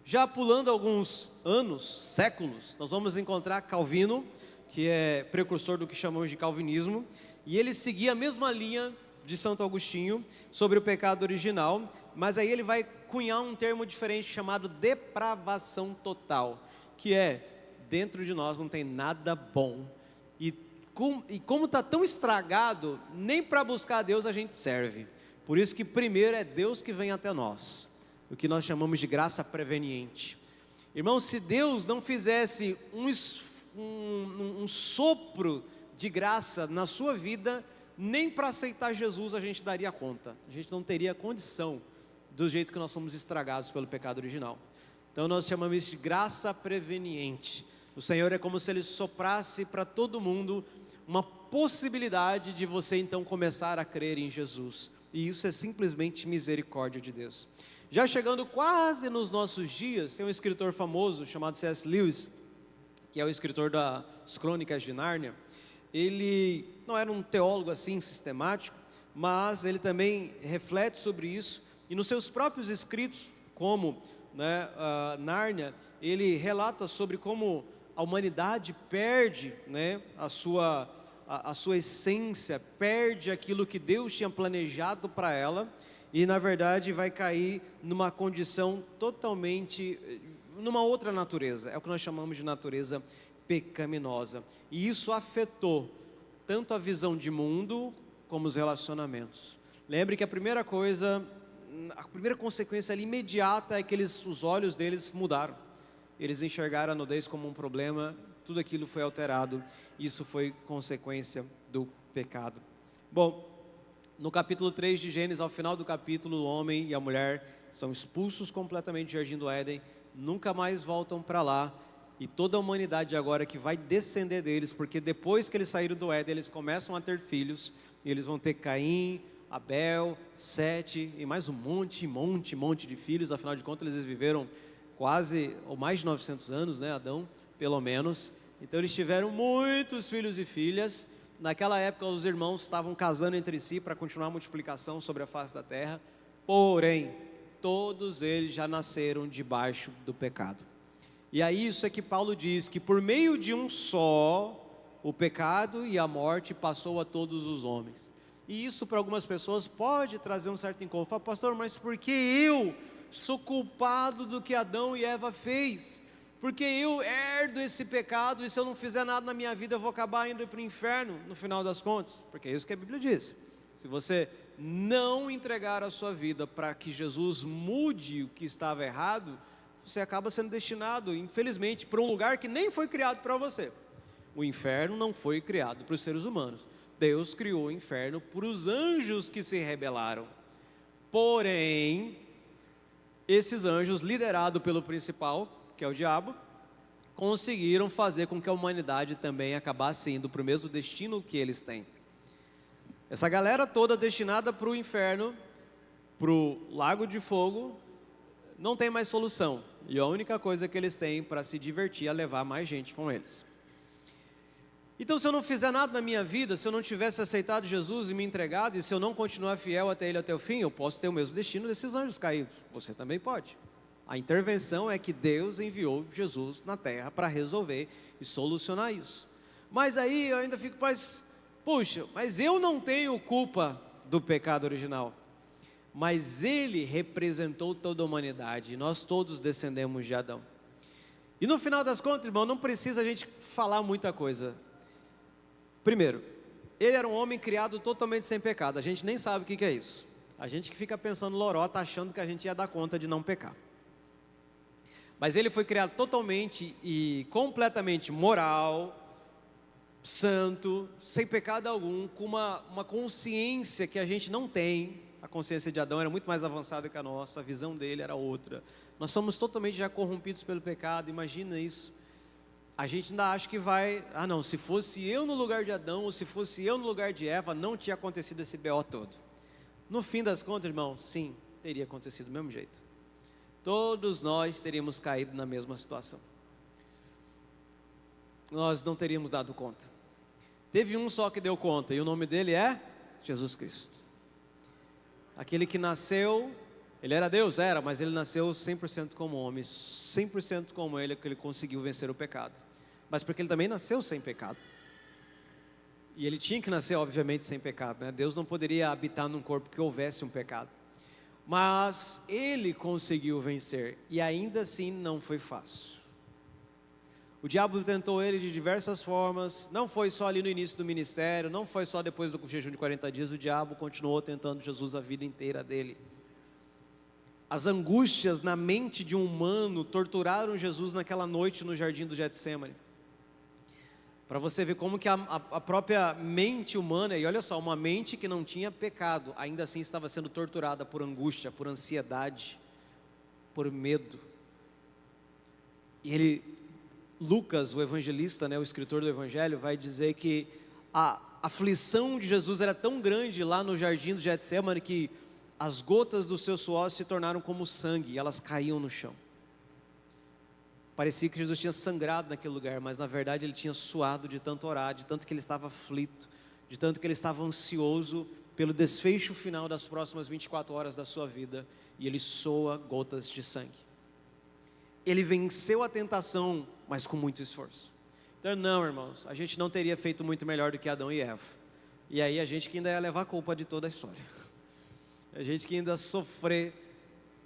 Já pulando alguns anos, séculos, nós vamos encontrar Calvino, que é precursor do que chamamos de calvinismo, e ele seguia a mesma linha de Santo Agostinho sobre o pecado original, mas aí ele vai cunhar um termo diferente chamado depravação total, que é, dentro de nós não tem nada bom, e como está tão estragado, nem para buscar a Deus a gente serve. Por isso que primeiro é Deus que vem até nós, o que nós chamamos de graça preveniente. Irmão, se Deus não fizesse um sopro de graça na sua vida, nem para aceitar Jesus a gente daria conta. A gente não teria condição do jeito que nós somos estragados pelo pecado original. Então nós chamamos isso de graça preveniente. O Senhor é como se Ele soprasse para todo mundo uma possibilidade de você então começar a crer em Jesus. E isso é simplesmente misericórdia de Deus. Já chegando quase nos nossos dias, tem um escritor famoso chamado C.S. Lewis, que é o escritor das Crônicas de Nárnia. Ele não era um teólogo assim sistemático, mas ele também reflete sobre isso, e nos seus próprios escritos, como Nárnia, ele relata sobre como a humanidade perde, né, a sua essência, perde aquilo que Deus tinha planejado para ela, e na verdade vai cair numa condição totalmente, numa outra natureza, é o que nós chamamos de natureza pecaminosa, e isso afetou tanto a visão de mundo, como os relacionamentos. Lembre que a primeira consequência ali imediata é que os olhos deles mudaram, eles enxergaram a nudez como um problema, tudo aquilo foi alterado, isso foi consequência do pecado. Bom, no capítulo 3 de Gênesis, ao final do capítulo, o homem e a mulher são expulsos completamente do jardim do Éden, nunca mais voltam para lá, e toda a humanidade agora que vai descender deles, porque depois que eles saíram do Éden, eles começam a ter filhos, e eles vão ter Caim, Abel, Sete, e mais um monte de filhos, afinal de contas eles viveram quase, ou mais de 900 anos, né, Adão, pelo menos. Então eles tiveram muitos filhos e filhas. Naquela época os irmãos estavam casando entre si para continuar a multiplicação sobre a face da terra, porém, todos eles já nasceram debaixo do pecado. E aí isso é que Paulo diz, que por meio de um só, o pecado e a morte passou a todos os homens. E isso para algumas pessoas pode trazer um certo incômodo. Fala, pastor, mas por que eu sou culpado do que Adão e Eva fez? Porque eu herdo esse pecado, e se eu não fizer nada na minha vida eu vou acabar indo para o inferno no final das contas? Porque é isso que a Bíblia diz. Se você não entregar a sua vida para que Jesus mude o que estava errado, você acaba sendo destinado, infelizmente, para um lugar que nem foi criado para você. O inferno não foi criado para os seres humanos. Deus criou o inferno para os anjos que se rebelaram. Porém, esses anjos, liderados pelo principal, que é o diabo, conseguiram fazer com que a humanidade também acabasse indo para o mesmo destino que eles têm. Essa galera toda destinada para o inferno, para o lago de fogo, não tem mais solução. E a única coisa que eles têm para se divertir é levar mais gente com eles. Então, se eu não fizer nada na minha vida, se eu não tivesse aceitado Jesus e me entregado, e se eu não continuar fiel até Ele até o fim, eu posso ter o mesmo destino desses anjos caídos. Você também pode. A intervenção é que Deus enviou Jesus na terra para resolver e solucionar isso. Mas aí eu ainda fico, mas eu não tenho culpa do pecado original. Mas ele representou toda a humanidade, e nós todos descendemos de Adão. E no final das contas, irmão, não precisa a gente falar muita coisa. Primeiro, ele era um homem criado totalmente sem pecado. A gente nem sabe o que é isso. A gente que fica pensando lorota, achando que a gente ia dar conta de não pecar. Mas ele foi criado totalmente e completamente moral, santo, sem pecado algum, com uma consciência que a gente não tem. A consciência de Adão era muito mais avançada que a nossa, a visão dele era outra. Nós somos totalmente já corrompidos pelo pecado, imagina isso. A gente ainda acha que não, se fosse eu no lugar de Adão, ou se fosse eu no lugar de Eva, não tinha acontecido esse BO todo. No fim das contas, irmão, sim, teria acontecido do mesmo jeito. Todos nós teríamos caído na mesma situação. Nós não teríamos dado conta. Teve um só que deu conta, e o nome dele é Jesus Cristo. Aquele que nasceu, ele era Deus, mas ele nasceu 100% como homem, 100% como ele, que ele conseguiu vencer o pecado. Mas porque ele também nasceu sem pecado. E ele tinha que nascer, obviamente, sem pecado, né? Deus não poderia habitar num corpo que houvesse um pecado. Mas ele conseguiu vencer, e ainda assim não foi fácil. O diabo tentou ele de diversas formas, não foi só ali no início do ministério, não foi só depois do jejum de 40 dias, o diabo continuou tentando Jesus a vida inteira dele. As angústias na mente de um humano torturaram Jesus naquela noite no jardim do Getsêmani. Para você ver como que a própria mente humana, e olha só, uma mente que não tinha pecado, ainda assim estava sendo torturada por angústia, por ansiedade, por medo. E Lucas, o evangelista, o escritor do evangelho, vai dizer que a aflição de Jesus era tão grande lá no jardim do Getsêmani que as gotas do seu suor se tornaram como sangue, e elas caíam no chão. Parecia que Jesus tinha sangrado naquele lugar, mas na verdade ele tinha suado de tanto orar, de tanto que ele estava aflito, de tanto que ele estava ansioso pelo desfecho final das próximas 24 horas da sua vida, e ele soa gotas de sangue. Ele venceu a tentação, mas com muito esforço. Então não, irmãos, a gente não teria feito muito melhor do que Adão e Eva. E aí a gente que ainda ia levar a culpa de toda a história. A gente que ainda sofrer,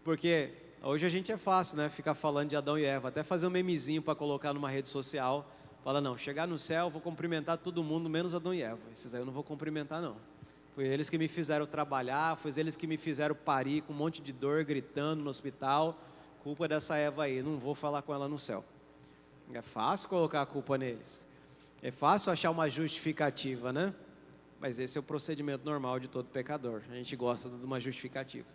porque hoje a gente é fácil, ficar falando de Adão e Eva, até fazer um memezinho para colocar numa rede social, fala, não, chegar no céu, vou cumprimentar todo mundo, menos Adão e Eva, esses aí eu não vou cumprimentar não, foi eles que me fizeram trabalhar, foi eles que me fizeram parir com um monte de dor, gritando no hospital, culpa dessa Eva aí, não vou falar com ela no céu. É fácil colocar a culpa neles, é fácil achar uma justificativa, mas esse é o procedimento normal de todo pecador, a gente gosta de uma justificativa.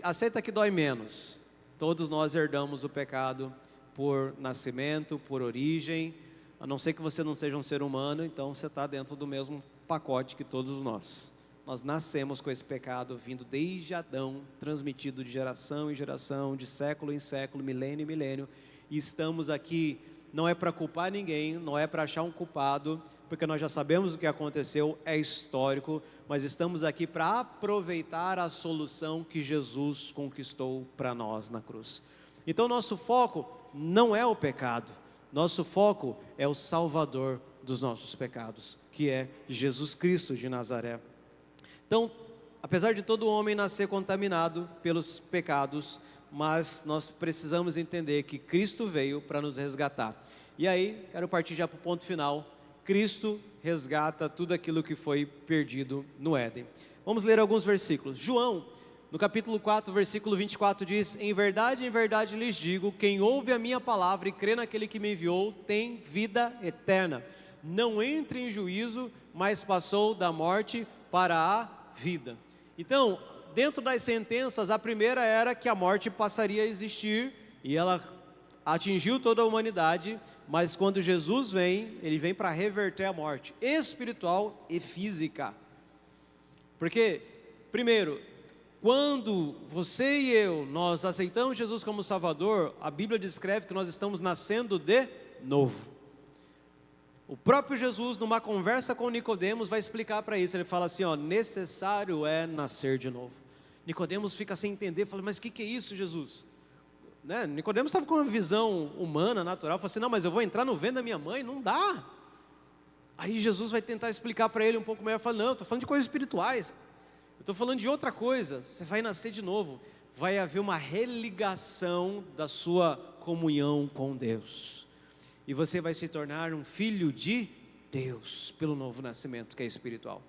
Aceita que dói menos. Todos nós herdamos o pecado por nascimento, por origem. A não ser que você não seja um ser humano, então você está dentro do mesmo pacote que todos nós. Nós nascemos com esse pecado vindo desde Adão, transmitido de geração em geração, de século em século, milênio em milênio. E estamos aqui, não é para culpar ninguém, não é para achar um culpado, porque nós já sabemos o que aconteceu, é histórico, mas estamos aqui para aproveitar a solução que Jesus conquistou para nós na cruz. Então nosso foco não é o pecado, nosso foco é o Salvador dos nossos pecados, que é Jesus Cristo de Nazaré. Então, apesar de todo homem nascer contaminado pelos pecados, mas nós precisamos entender que Cristo veio para nos resgatar. E aí, quero partir já para o ponto final. Cristo resgata tudo aquilo que foi perdido no Éden. Vamos ler alguns versículos. João, no capítulo 4, versículo 24 diz: em verdade lhes digo, quem ouve a minha palavra e crê naquele que me enviou, tem vida eterna. Não entre em juízo, mas passou da morte para a vida. Então, dentro das sentenças, a primeira era que a morte passaria a existir, e ela atingiu toda a humanidade, mas quando Jesus vem, ele vem para reverter a morte espiritual e física. Porque, primeiro, quando você e eu, nós aceitamos Jesus como Salvador, a Bíblia descreve que nós estamos nascendo de novo. O próprio Jesus, numa conversa com Nicodemos, vai explicar para isso. Ele fala assim, necessário é nascer de novo. Nicodemos fica sem entender, fala, mas o que é isso, Jesus? Né? Nicodemos estava com uma visão humana, natural, fala assim, não, mas eu vou entrar no ventre da minha mãe, não dá. Aí Jesus vai tentar explicar para ele um pouco melhor, fala, não, eu estou falando de coisas espirituais, eu estou falando de outra coisa, você vai nascer de novo, vai haver uma religação da sua comunhão com Deus, e você vai se tornar um filho de Deus, pelo novo nascimento que é espiritual.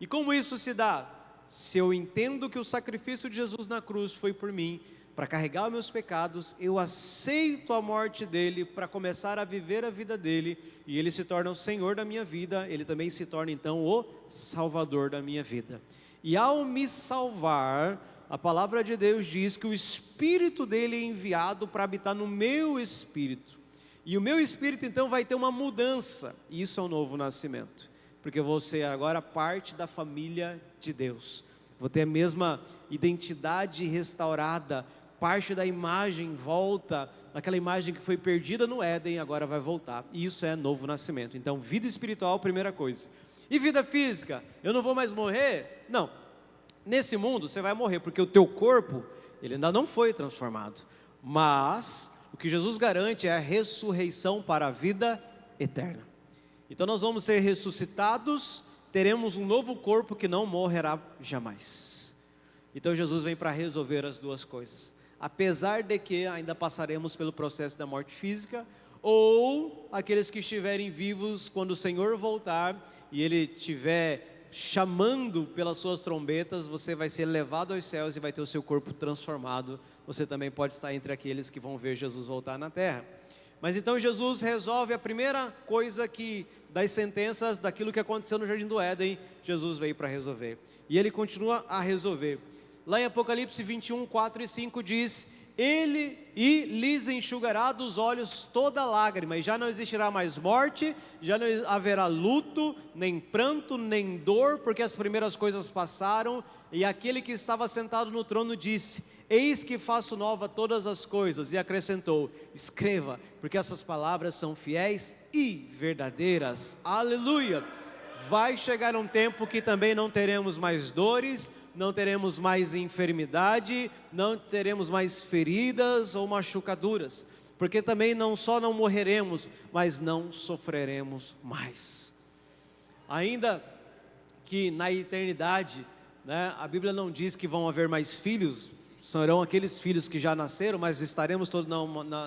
E como isso se dá? Se eu entendo que o sacrifício de Jesus na cruz foi por mim, para carregar os meus pecados, eu aceito a morte dele para começar a viver a vida dele, e ele se torna o Senhor da minha vida, ele também se torna então o Salvador da minha vida. E ao me salvar, a palavra de Deus diz que o Espírito dele é enviado para habitar no meu espírito, e o meu espírito então vai ter uma mudança, e isso é um novo nascimento, porque eu vou ser agora parte da família de Deus, vou ter a mesma identidade restaurada, parte da imagem volta, aquela imagem que foi perdida no Éden, agora vai voltar, e isso é novo nascimento. Então vida espiritual, primeira coisa. E vida física, eu não vou mais morrer? Não, nesse mundo você vai morrer, porque o teu corpo, ele ainda não foi transformado, mas o que Jesus garante é a ressurreição para a vida eterna. Então nós vamos ser ressuscitados, teremos um novo corpo que não morrerá jamais. Então Jesus vem para resolver as duas coisas, apesar de que ainda passaremos pelo processo da morte física, ou aqueles que estiverem vivos quando o Senhor voltar e Ele estiver chamando pelas suas trombetas, você vai ser levado aos céus e vai ter o seu corpo transformado, você também pode estar entre aqueles que vão ver Jesus voltar na terra. Mas então Jesus resolve a primeira coisa que, das sentenças, daquilo que aconteceu no Jardim do Éden, Jesus veio para resolver, e Ele continua a resolver. Lá em Apocalipse 21, 4 e 5 diz, Ele lhes enxugará dos olhos toda lágrima, e já não existirá mais morte, já não haverá luto, nem pranto, nem dor, porque as primeiras coisas passaram. E aquele que estava sentado no trono disse, eis que faço nova todas as coisas, e acrescentou, escreva, porque essas palavras são fiéis e verdadeiras. Aleluia! Vai chegar um tempo que também não teremos mais dores, não teremos mais enfermidade, não teremos mais feridas ou machucaduras, porque também não só não morreremos, mas não sofreremos mais. Ainda que na eternidade, né, a Bíblia não diz que vão haver mais filhos, serão aqueles filhos que já nasceram, mas estaremos todos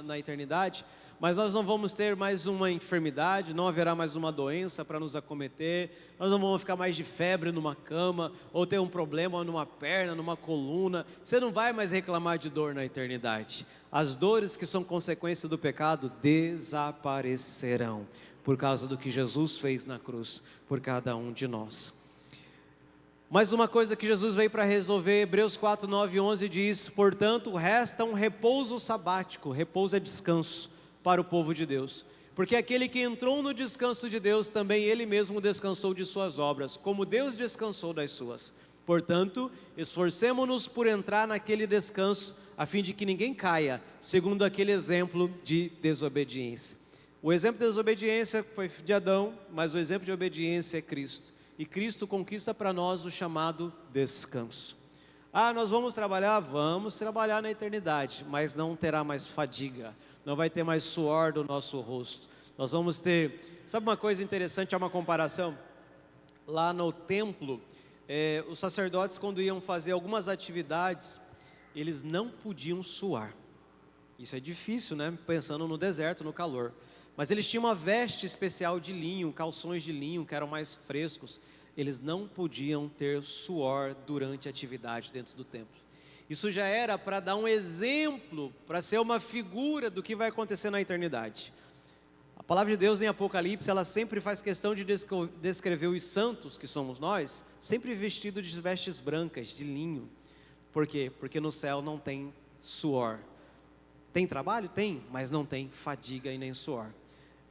na eternidade, mas nós não vamos ter mais uma enfermidade, não haverá mais uma doença para nos acometer, nós não vamos ficar mais de febre numa cama, ou ter um problema numa perna, numa coluna, você não vai mais reclamar de dor na eternidade. As dores que são consequência do pecado desaparecerão, por causa do que Jesus fez na cruz, por cada um de nós. Mais uma coisa que Jesus veio para resolver, Hebreus 4, 9 e 11 diz, portanto resta um repouso sabático, repouso é descanso, para o povo de Deus, porque aquele que entrou no descanso de Deus, também ele mesmo descansou de suas obras, como Deus descansou das suas. Portanto, esforcemo-nos por entrar naquele descanso, a fim de que ninguém caia, segundo aquele exemplo de desobediência. O exemplo de desobediência foi de Adão, mas o exemplo de obediência é Cristo, e Cristo conquista para nós o chamado descanso. Nós vamos trabalhar na eternidade, mas não terá mais fadiga, não vai ter mais suor do nosso rosto, nós vamos ter, sabe uma coisa interessante, é uma comparação, lá no templo, os sacerdotes quando iam fazer algumas atividades, eles não podiam suar, isso é difícil, né, pensando no deserto, no calor, mas eles tinham uma veste especial de linho, calções de linho que eram mais frescos, eles não podiam ter suor durante a atividade dentro do templo. Isso já era para dar um exemplo, para ser uma figura do que vai acontecer na eternidade. A palavra de Deus em Apocalipse, ela sempre faz questão de descrever os santos, que somos nós, sempre vestidos de vestes brancas, de linho. Por quê? Porque no céu não tem suor. Tem trabalho? Tem, mas não tem fadiga e nem suor.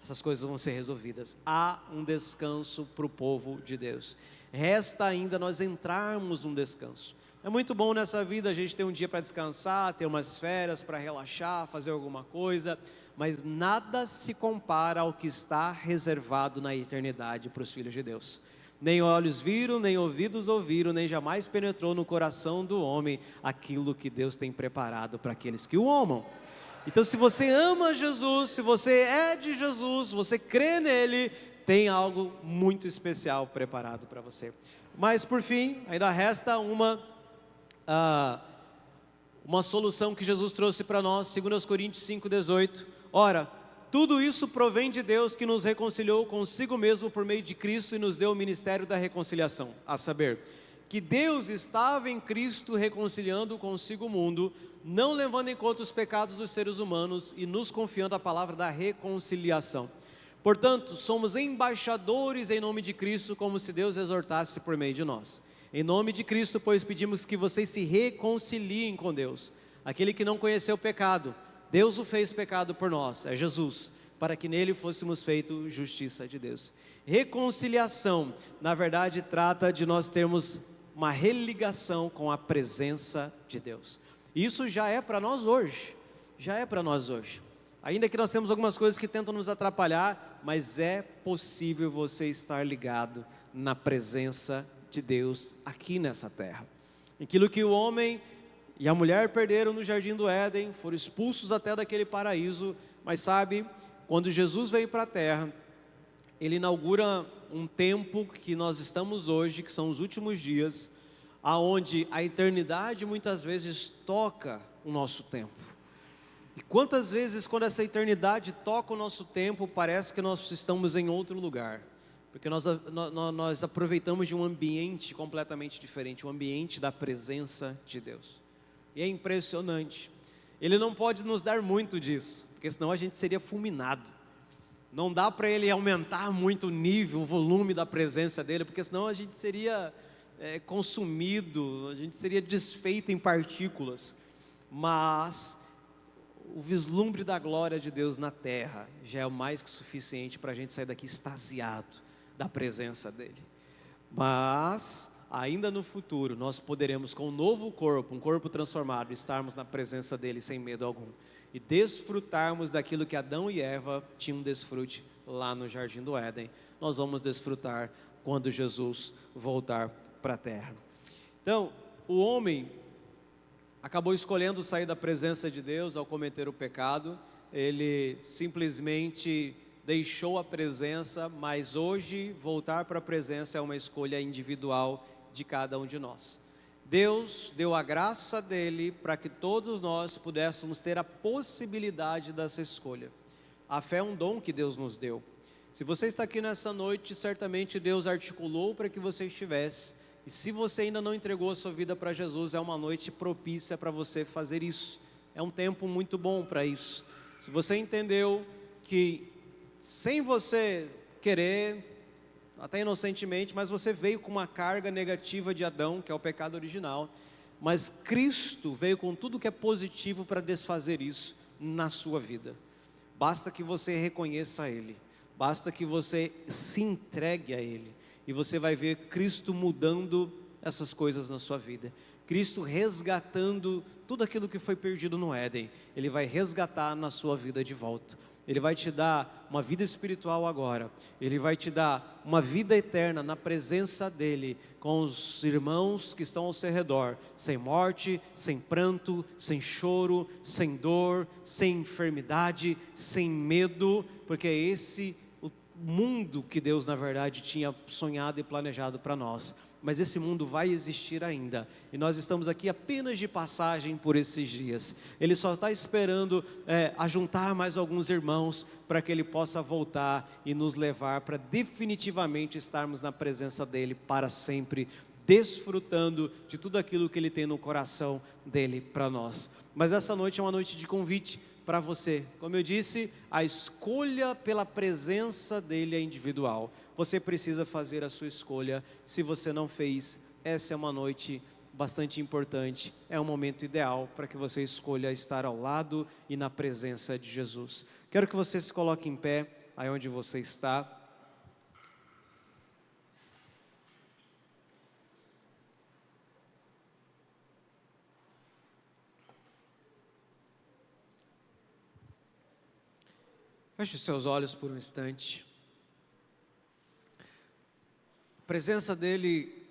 Essas coisas vão ser resolvidas. Há um descanso para o povo de Deus. Resta ainda nós entrarmos num descanso. É muito bom nessa vida a gente ter um dia para descansar, ter umas férias para relaxar, fazer alguma coisa, mas nada se compara ao que está reservado na eternidade para os filhos de Deus. Nem olhos viram, nem ouvidos ouviram, nem jamais penetrou no coração do homem aquilo que Deus tem preparado para aqueles que o amam. Então, se você ama Jesus, se você é de Jesus, você crê nele, tem algo muito especial preparado para você. Mas, por fim, ainda resta uma solução que Jesus trouxe para nós, 2 Coríntios 5,18. Ora, tudo isso provém de Deus, que nos reconciliou consigo mesmo por meio de Cristo e nos deu o ministério da reconciliação, a saber, que Deus estava em Cristo reconciliando consigo o mundo, não levando em conta os pecados dos seres humanos e nos confiando a palavra da reconciliação. Portanto, somos embaixadores em nome de Cristo, como se Deus exortasse por meio de nós. Em nome de Cristo, pois pedimos que vocês se reconciliem com Deus. Aquele que não conheceu o pecado, Deus o fez pecado por nós, é Jesus, para que nele fôssemos feitos justiça de Deus. Reconciliação, na verdade, trata de nós termos uma religação com a presença de Deus. Isso já é para nós hoje, Ainda que nós temos algumas coisas que tentam nos atrapalhar, mas é possível você estar ligado na presença de Deus aqui nessa terra. Aquilo que o homem e a mulher perderam no jardim do Éden, foram expulsos até daquele paraíso, mas sabe, quando Jesus veio para a terra, ele inaugura um tempo que nós estamos hoje, que são os últimos dias, aonde a eternidade muitas vezes toca o nosso tempo. E quantas vezes quando essa eternidade toca o nosso tempo, parece que nós estamos em outro lugar, porque nós aproveitamos de um ambiente completamente diferente, o ambiente da presença de Deus. E é impressionante, Ele não pode nos dar muito disso, porque senão a gente seria fulminado. Não dá para Ele aumentar muito o nível, o volume da presença dEle, porque senão a gente seria consumido, a gente seria desfeito em partículas. Mas o vislumbre da glória de Deus na terra já é o mais que suficiente para a gente sair daqui extasiado da presença dEle. Mas ainda no futuro, nós poderemos com um novo corpo, um corpo transformado, estarmos na presença dEle sem medo algum. E desfrutarmos daquilo que Adão e Eva tinham desfrute lá no Jardim do Éden. Nós vamos desfrutar quando Jesus voltar para a terra. Então, o homem acabou escolhendo sair da presença de Deus ao cometer o pecado. Ele simplesmente deixou a presença, mas hoje voltar para a presença é uma escolha individual de cada um de nós. Deus deu a graça dele para que todos nós pudéssemos ter a possibilidade dessa escolha. A fé é um dom que Deus nos deu. Se você está aqui nessa noite, certamente Deus articulou para que você estivesse. E se você ainda não entregou a sua vida para Jesus, é uma noite propícia para você fazer isso. É um tempo muito bom para isso. Se você entendeu que sem você querer, até inocentemente, mas você veio com uma carga negativa de Adão, que é o pecado original, mas Cristo veio com tudo que é positivo para desfazer isso na sua vida. Basta que você reconheça Ele, basta que você se entregue a Ele, e você vai ver Cristo mudando essas coisas na sua vida. Cristo resgatando tudo aquilo que foi perdido no Éden, Ele vai resgatar na sua vida de volta. Ele vai te dar uma vida espiritual agora, Ele vai te dar uma vida eterna na presença dEle, com os irmãos que estão ao seu redor, sem morte, sem pranto, sem choro, sem dor, sem enfermidade, sem medo, porque é esse o mundo que Deus na verdade tinha sonhado e planejado para nós. Mas esse mundo vai existir ainda, e nós estamos aqui apenas de passagem por esses dias. Ele só está esperando ajuntar mais alguns irmãos, para que Ele possa voltar e nos levar para definitivamente estarmos na presença dEle para sempre, desfrutando de tudo aquilo que Ele tem no coração dEle para nós. Mas essa noite é uma noite de convite para você. Como eu disse, a escolha pela presença dEle é individual. Você precisa fazer a sua escolha. Se você não fez, essa é uma noite bastante importante. É um momento ideal para que você escolha estar ao lado e na presença de Jesus. Quero que você se coloque em pé, aí onde você está. Feche os seus olhos por um instante. A presença dele,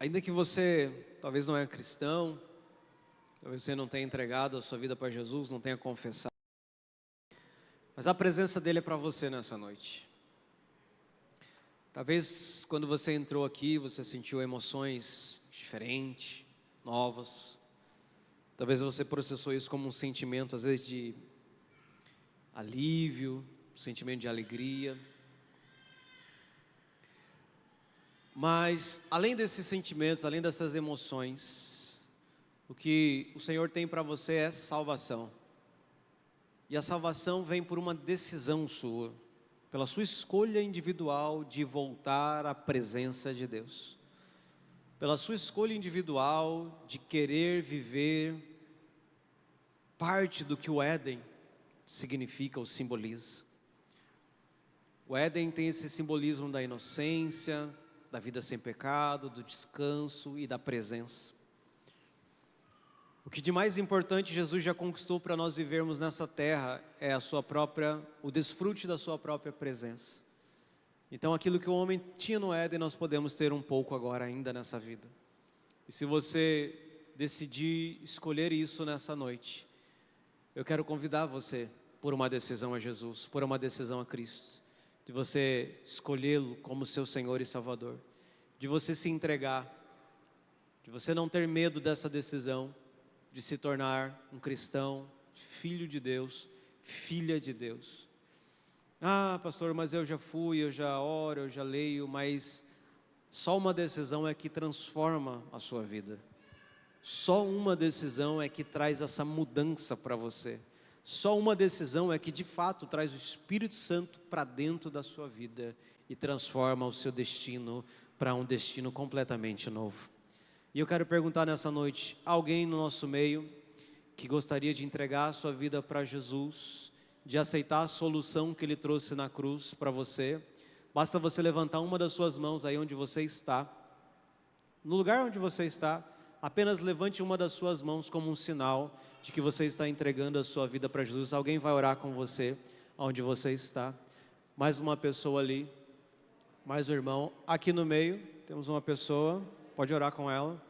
ainda que você talvez não é cristão, talvez você não tenha entregado a sua vida para Jesus, não tenha confessado, mas a presença dele é para você nessa noite. Talvez quando você entrou aqui, você sentiu emoções diferentes, novas. Talvez você processou isso como um sentimento, às vezes, de alívio, um sentimento de alegria. Mas, além desses sentimentos, além dessas emoções, o que o Senhor tem para você é salvação. E a salvação vem por uma decisão sua, pela sua escolha individual de voltar à presença de Deus. Pela sua escolha individual de querer viver parte do que o Éden significa ou simboliza. O Éden tem esse simbolismo da inocência, da vida sem pecado, do descanso e da presença. O que de mais importante Jesus já conquistou para nós vivermos nessa terra é o desfrute da sua própria presença. Então aquilo que o homem tinha no Éden, nós podemos ter um pouco agora ainda nessa vida. E se você decidir escolher isso nessa noite, eu quero convidar você por uma decisão a Jesus, por uma decisão a Cristo, de você escolhê-lo como seu Senhor e Salvador, de você se entregar, de você não ter medo dessa decisão, de se tornar um cristão, filho de Deus, filha de Deus. Ah, pastor, mas eu já fui, eu já oro, eu já leio, mas só uma decisão é que transforma a sua vida. Só uma decisão é que traz essa mudança para você. Só uma decisão é que de fato traz o Espírito Santo para dentro da sua vida e transforma o seu destino para um destino completamente novo. E eu quero perguntar nessa noite, alguém no nosso meio que gostaria de entregar a sua vida para Jesus, de aceitar a solução que Ele trouxe na cruz para você? Basta você levantar uma das suas mãos aí onde você está. No lugar onde você está, apenas levante uma das suas mãos como um sinal de que você está entregando a sua vida para Jesus. Alguém vai orar com você onde você está. Mais uma pessoa ali, mais um irmão. Aqui no meio temos uma pessoa, pode orar com ela.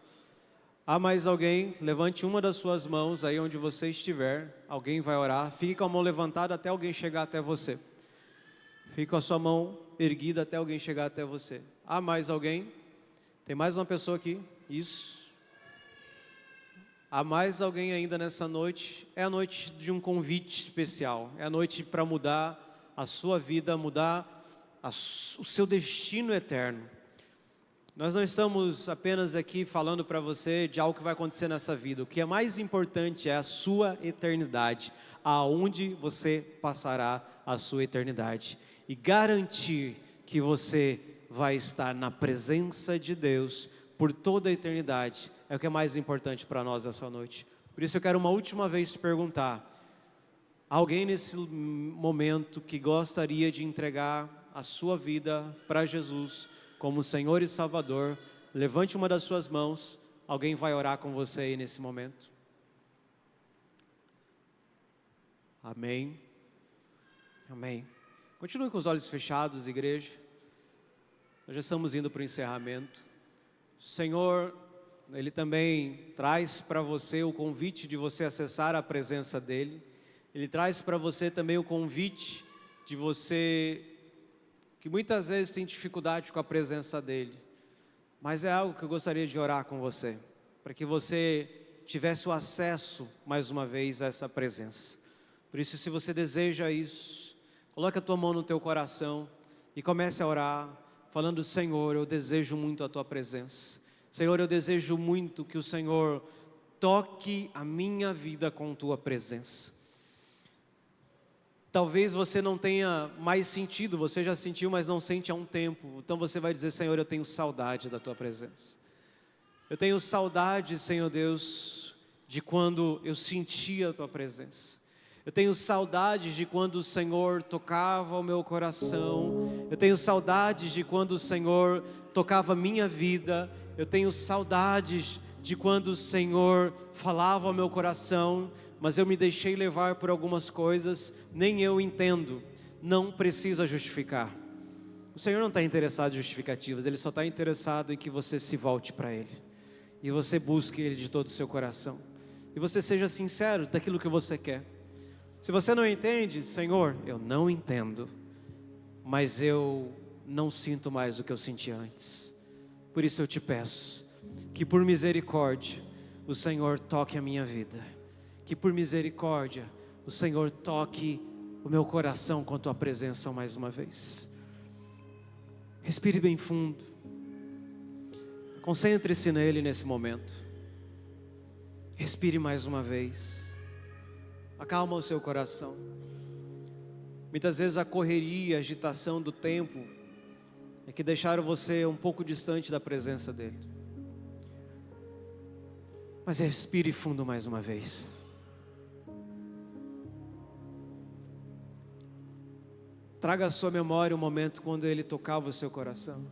Há mais alguém? Levante uma das suas mãos aí onde você estiver. Alguém vai orar. Fique com a mão levantada até alguém chegar até você. Fique com a sua mão erguida até alguém chegar até você. Há mais alguém? Tem mais uma pessoa aqui? Isso. Há mais alguém ainda nessa noite? É a noite de um convite especial. É a noite para mudar a sua vida, mudar o seu destino eterno. Nós não estamos apenas aqui falando para você de algo que vai acontecer nessa vida. O que é mais importante é a sua eternidade, aonde você passará a sua eternidade. E garantir que você vai estar na presença de Deus por toda a eternidade é o que é mais importante para nós nessa noite. Por isso eu quero uma última vez perguntar: alguém nesse momento que gostaria de entregar a sua vida para Jesus como Senhor e Salvador? Levante uma das suas mãos. Alguém vai orar com você aí nesse momento. Amém. Amém. Continue com os olhos fechados, igreja. Nós já estamos indo para o encerramento. O Senhor, Ele também traz para você o convite de você acessar a presença dEle. Ele traz para você também o convite de você, que muitas vezes tem dificuldade com a presença dEle. Mas é algo que eu gostaria de orar com você, para que você tivesse o acesso, mais uma vez, a essa presença. Por isso, se você deseja isso, coloque a tua mão no teu coração e comece a orar, falando: Senhor, eu desejo muito a tua presença. Senhor, eu desejo muito que o Senhor toque a minha vida com tua presença. Talvez você não tenha mais sentido, você já sentiu, mas não sente há um tempo. Então você vai dizer: Senhor, eu tenho saudade da tua presença. Eu tenho saudade, Senhor Deus, de quando eu sentia a tua presença. Eu tenho saudades de quando o Senhor tocava o meu coração. Eu tenho saudades de quando o Senhor tocava a minha vida. Eu tenho saudades de quando o Senhor falava ao meu coração, mas eu me deixei levar por algumas coisas, nem eu entendo. Não precisa justificar. O Senhor não está interessado em justificativas, Ele só está interessado em que você se volte para Ele. E você busque Ele de todo o seu coração. E você seja sincero daquilo que você quer. Se você não entende, Senhor, eu não entendo, mas eu não sinto mais o que eu sentia antes. Por isso eu te peço, que por misericórdia, o Senhor toque a minha vida. Que por misericórdia, o Senhor toque o meu coração com a tua presença mais uma vez. Respire bem fundo. Concentre-se nele nesse momento. Respire mais uma vez. Acalma o seu coração. Muitas vezes a correria, a agitação do tempo é que deixaram você um pouco distante da presença dele. Mas respire fundo mais uma vez. Traga à sua memória o momento quando Ele tocava o seu coração.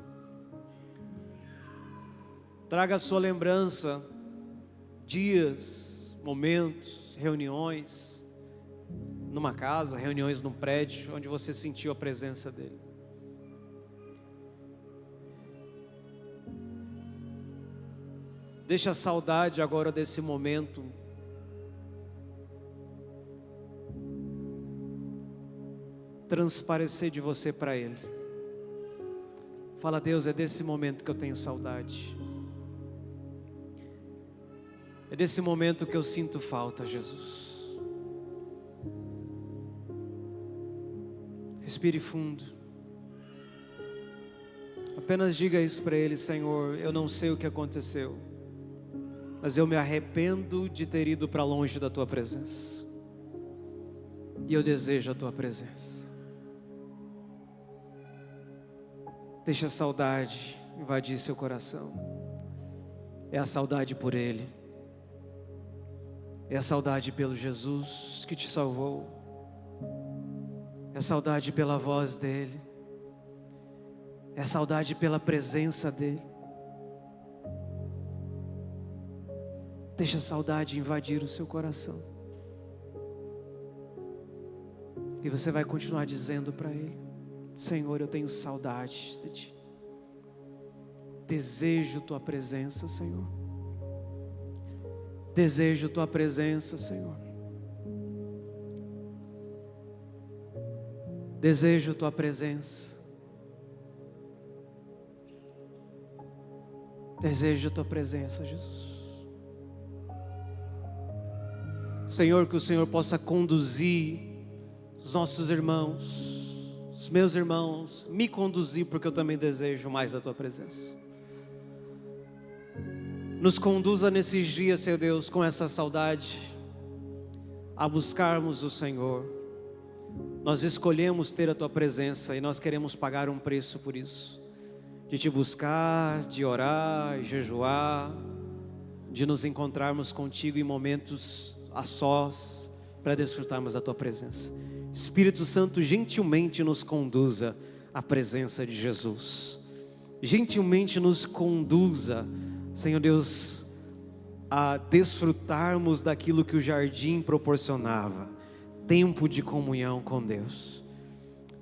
Traga à sua lembrança dias, momentos, reuniões, numa casa, reuniões num prédio, onde você sentiu a presença dEle. Deixa a saudade agora desse momento transparecer de você para Ele. Fala: Deus, é desse momento que eu tenho saudade. É desse momento que eu sinto falta, Jesus. Respire fundo. Apenas diga isso para Ele: Senhor, eu não sei o que aconteceu, mas eu me arrependo de ter ido para longe da Tua presença. E eu desejo a Tua presença. Deixa a saudade invadir seu coração. É a saudade por Ele. É a saudade pelo Jesus que te salvou. É a saudade pela voz dEle. É a saudade pela presença dEle. Deixa a saudade invadir o seu coração. E você vai continuar dizendo para Ele: Senhor, eu tenho saudade de Ti. Desejo Tua presença, Senhor. Desejo Tua presença, Senhor. Desejo Tua presença. Desejo Tua presença, Jesus. Senhor, que o Senhor possa conduzir os nossos irmãos, os meus irmãos, me conduzir, porque eu também desejo mais a Tua presença. Nos conduza nesses dias, Senhor Deus, com essa saudade, a buscarmos o Senhor. Nós escolhemos ter a Tua presença e nós queremos pagar um preço por isso. De Te buscar, de orar, jejuar, de nos encontrarmos contigo em momentos a sós, para desfrutarmos da Tua presença. Espírito Santo, gentilmente nos conduza à presença de Jesus. Gentilmente nos conduza, Senhor Deus, a desfrutarmos daquilo que o jardim proporcionava, tempo de comunhão com Deus.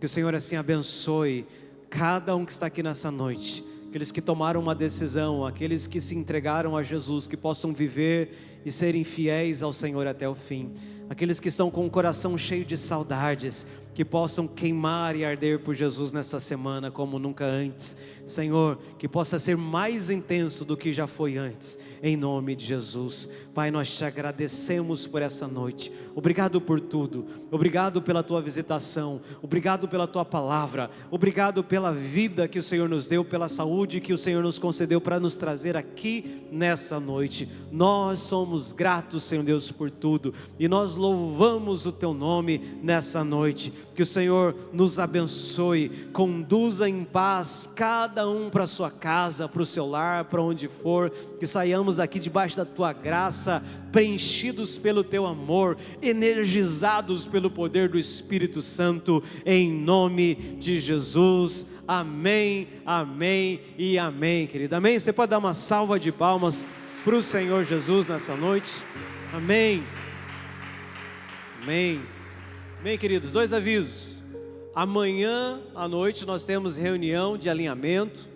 Que o Senhor assim abençoe cada um que está aqui nessa noite, aqueles que tomaram uma decisão, aqueles que se entregaram a Jesus, que possam viver e serem fiéis ao Senhor até o fim. Aqueles que estão com o coração cheio de saudades, que possam queimar e arder por Jesus nessa semana como nunca antes. Senhor, que possa ser mais intenso do que já foi antes, em nome de Jesus. Pai, nós Te agradecemos por essa noite. Obrigado por tudo. Obrigado pela Tua visitação. Obrigado pela Tua palavra. Obrigado pela vida que o Senhor nos deu, pela saúde que o Senhor nos concedeu para nos trazer aqui nessa noite. Nós somos gratos, Senhor Deus, por tudo, e nós louvamos o Teu nome nessa noite. Que o Senhor nos abençoe, conduza em paz cada um para a sua casa, para o seu lar, para onde for, que saiamos aqui debaixo da Tua graça, preenchidos pelo Teu amor, energizados pelo poder do Espírito Santo, em nome de Jesus. Amém, amém e amém, querido. Amém? Você pode dar uma salva de palmas para o Senhor Jesus nessa noite? Amém. Amém. Bem, queridos, dois avisos. Amanhã à noite nós temos reunião de alinhamento.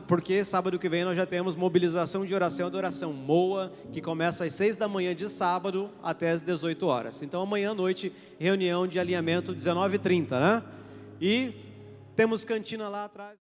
Porque sábado que vem nós já temos mobilização de oração e adoração MOA, que começa às 6 da manhã de sábado até às 18 horas. Então amanhã à noite, reunião de alinhamento 19h30, né? E temos cantina lá atrás.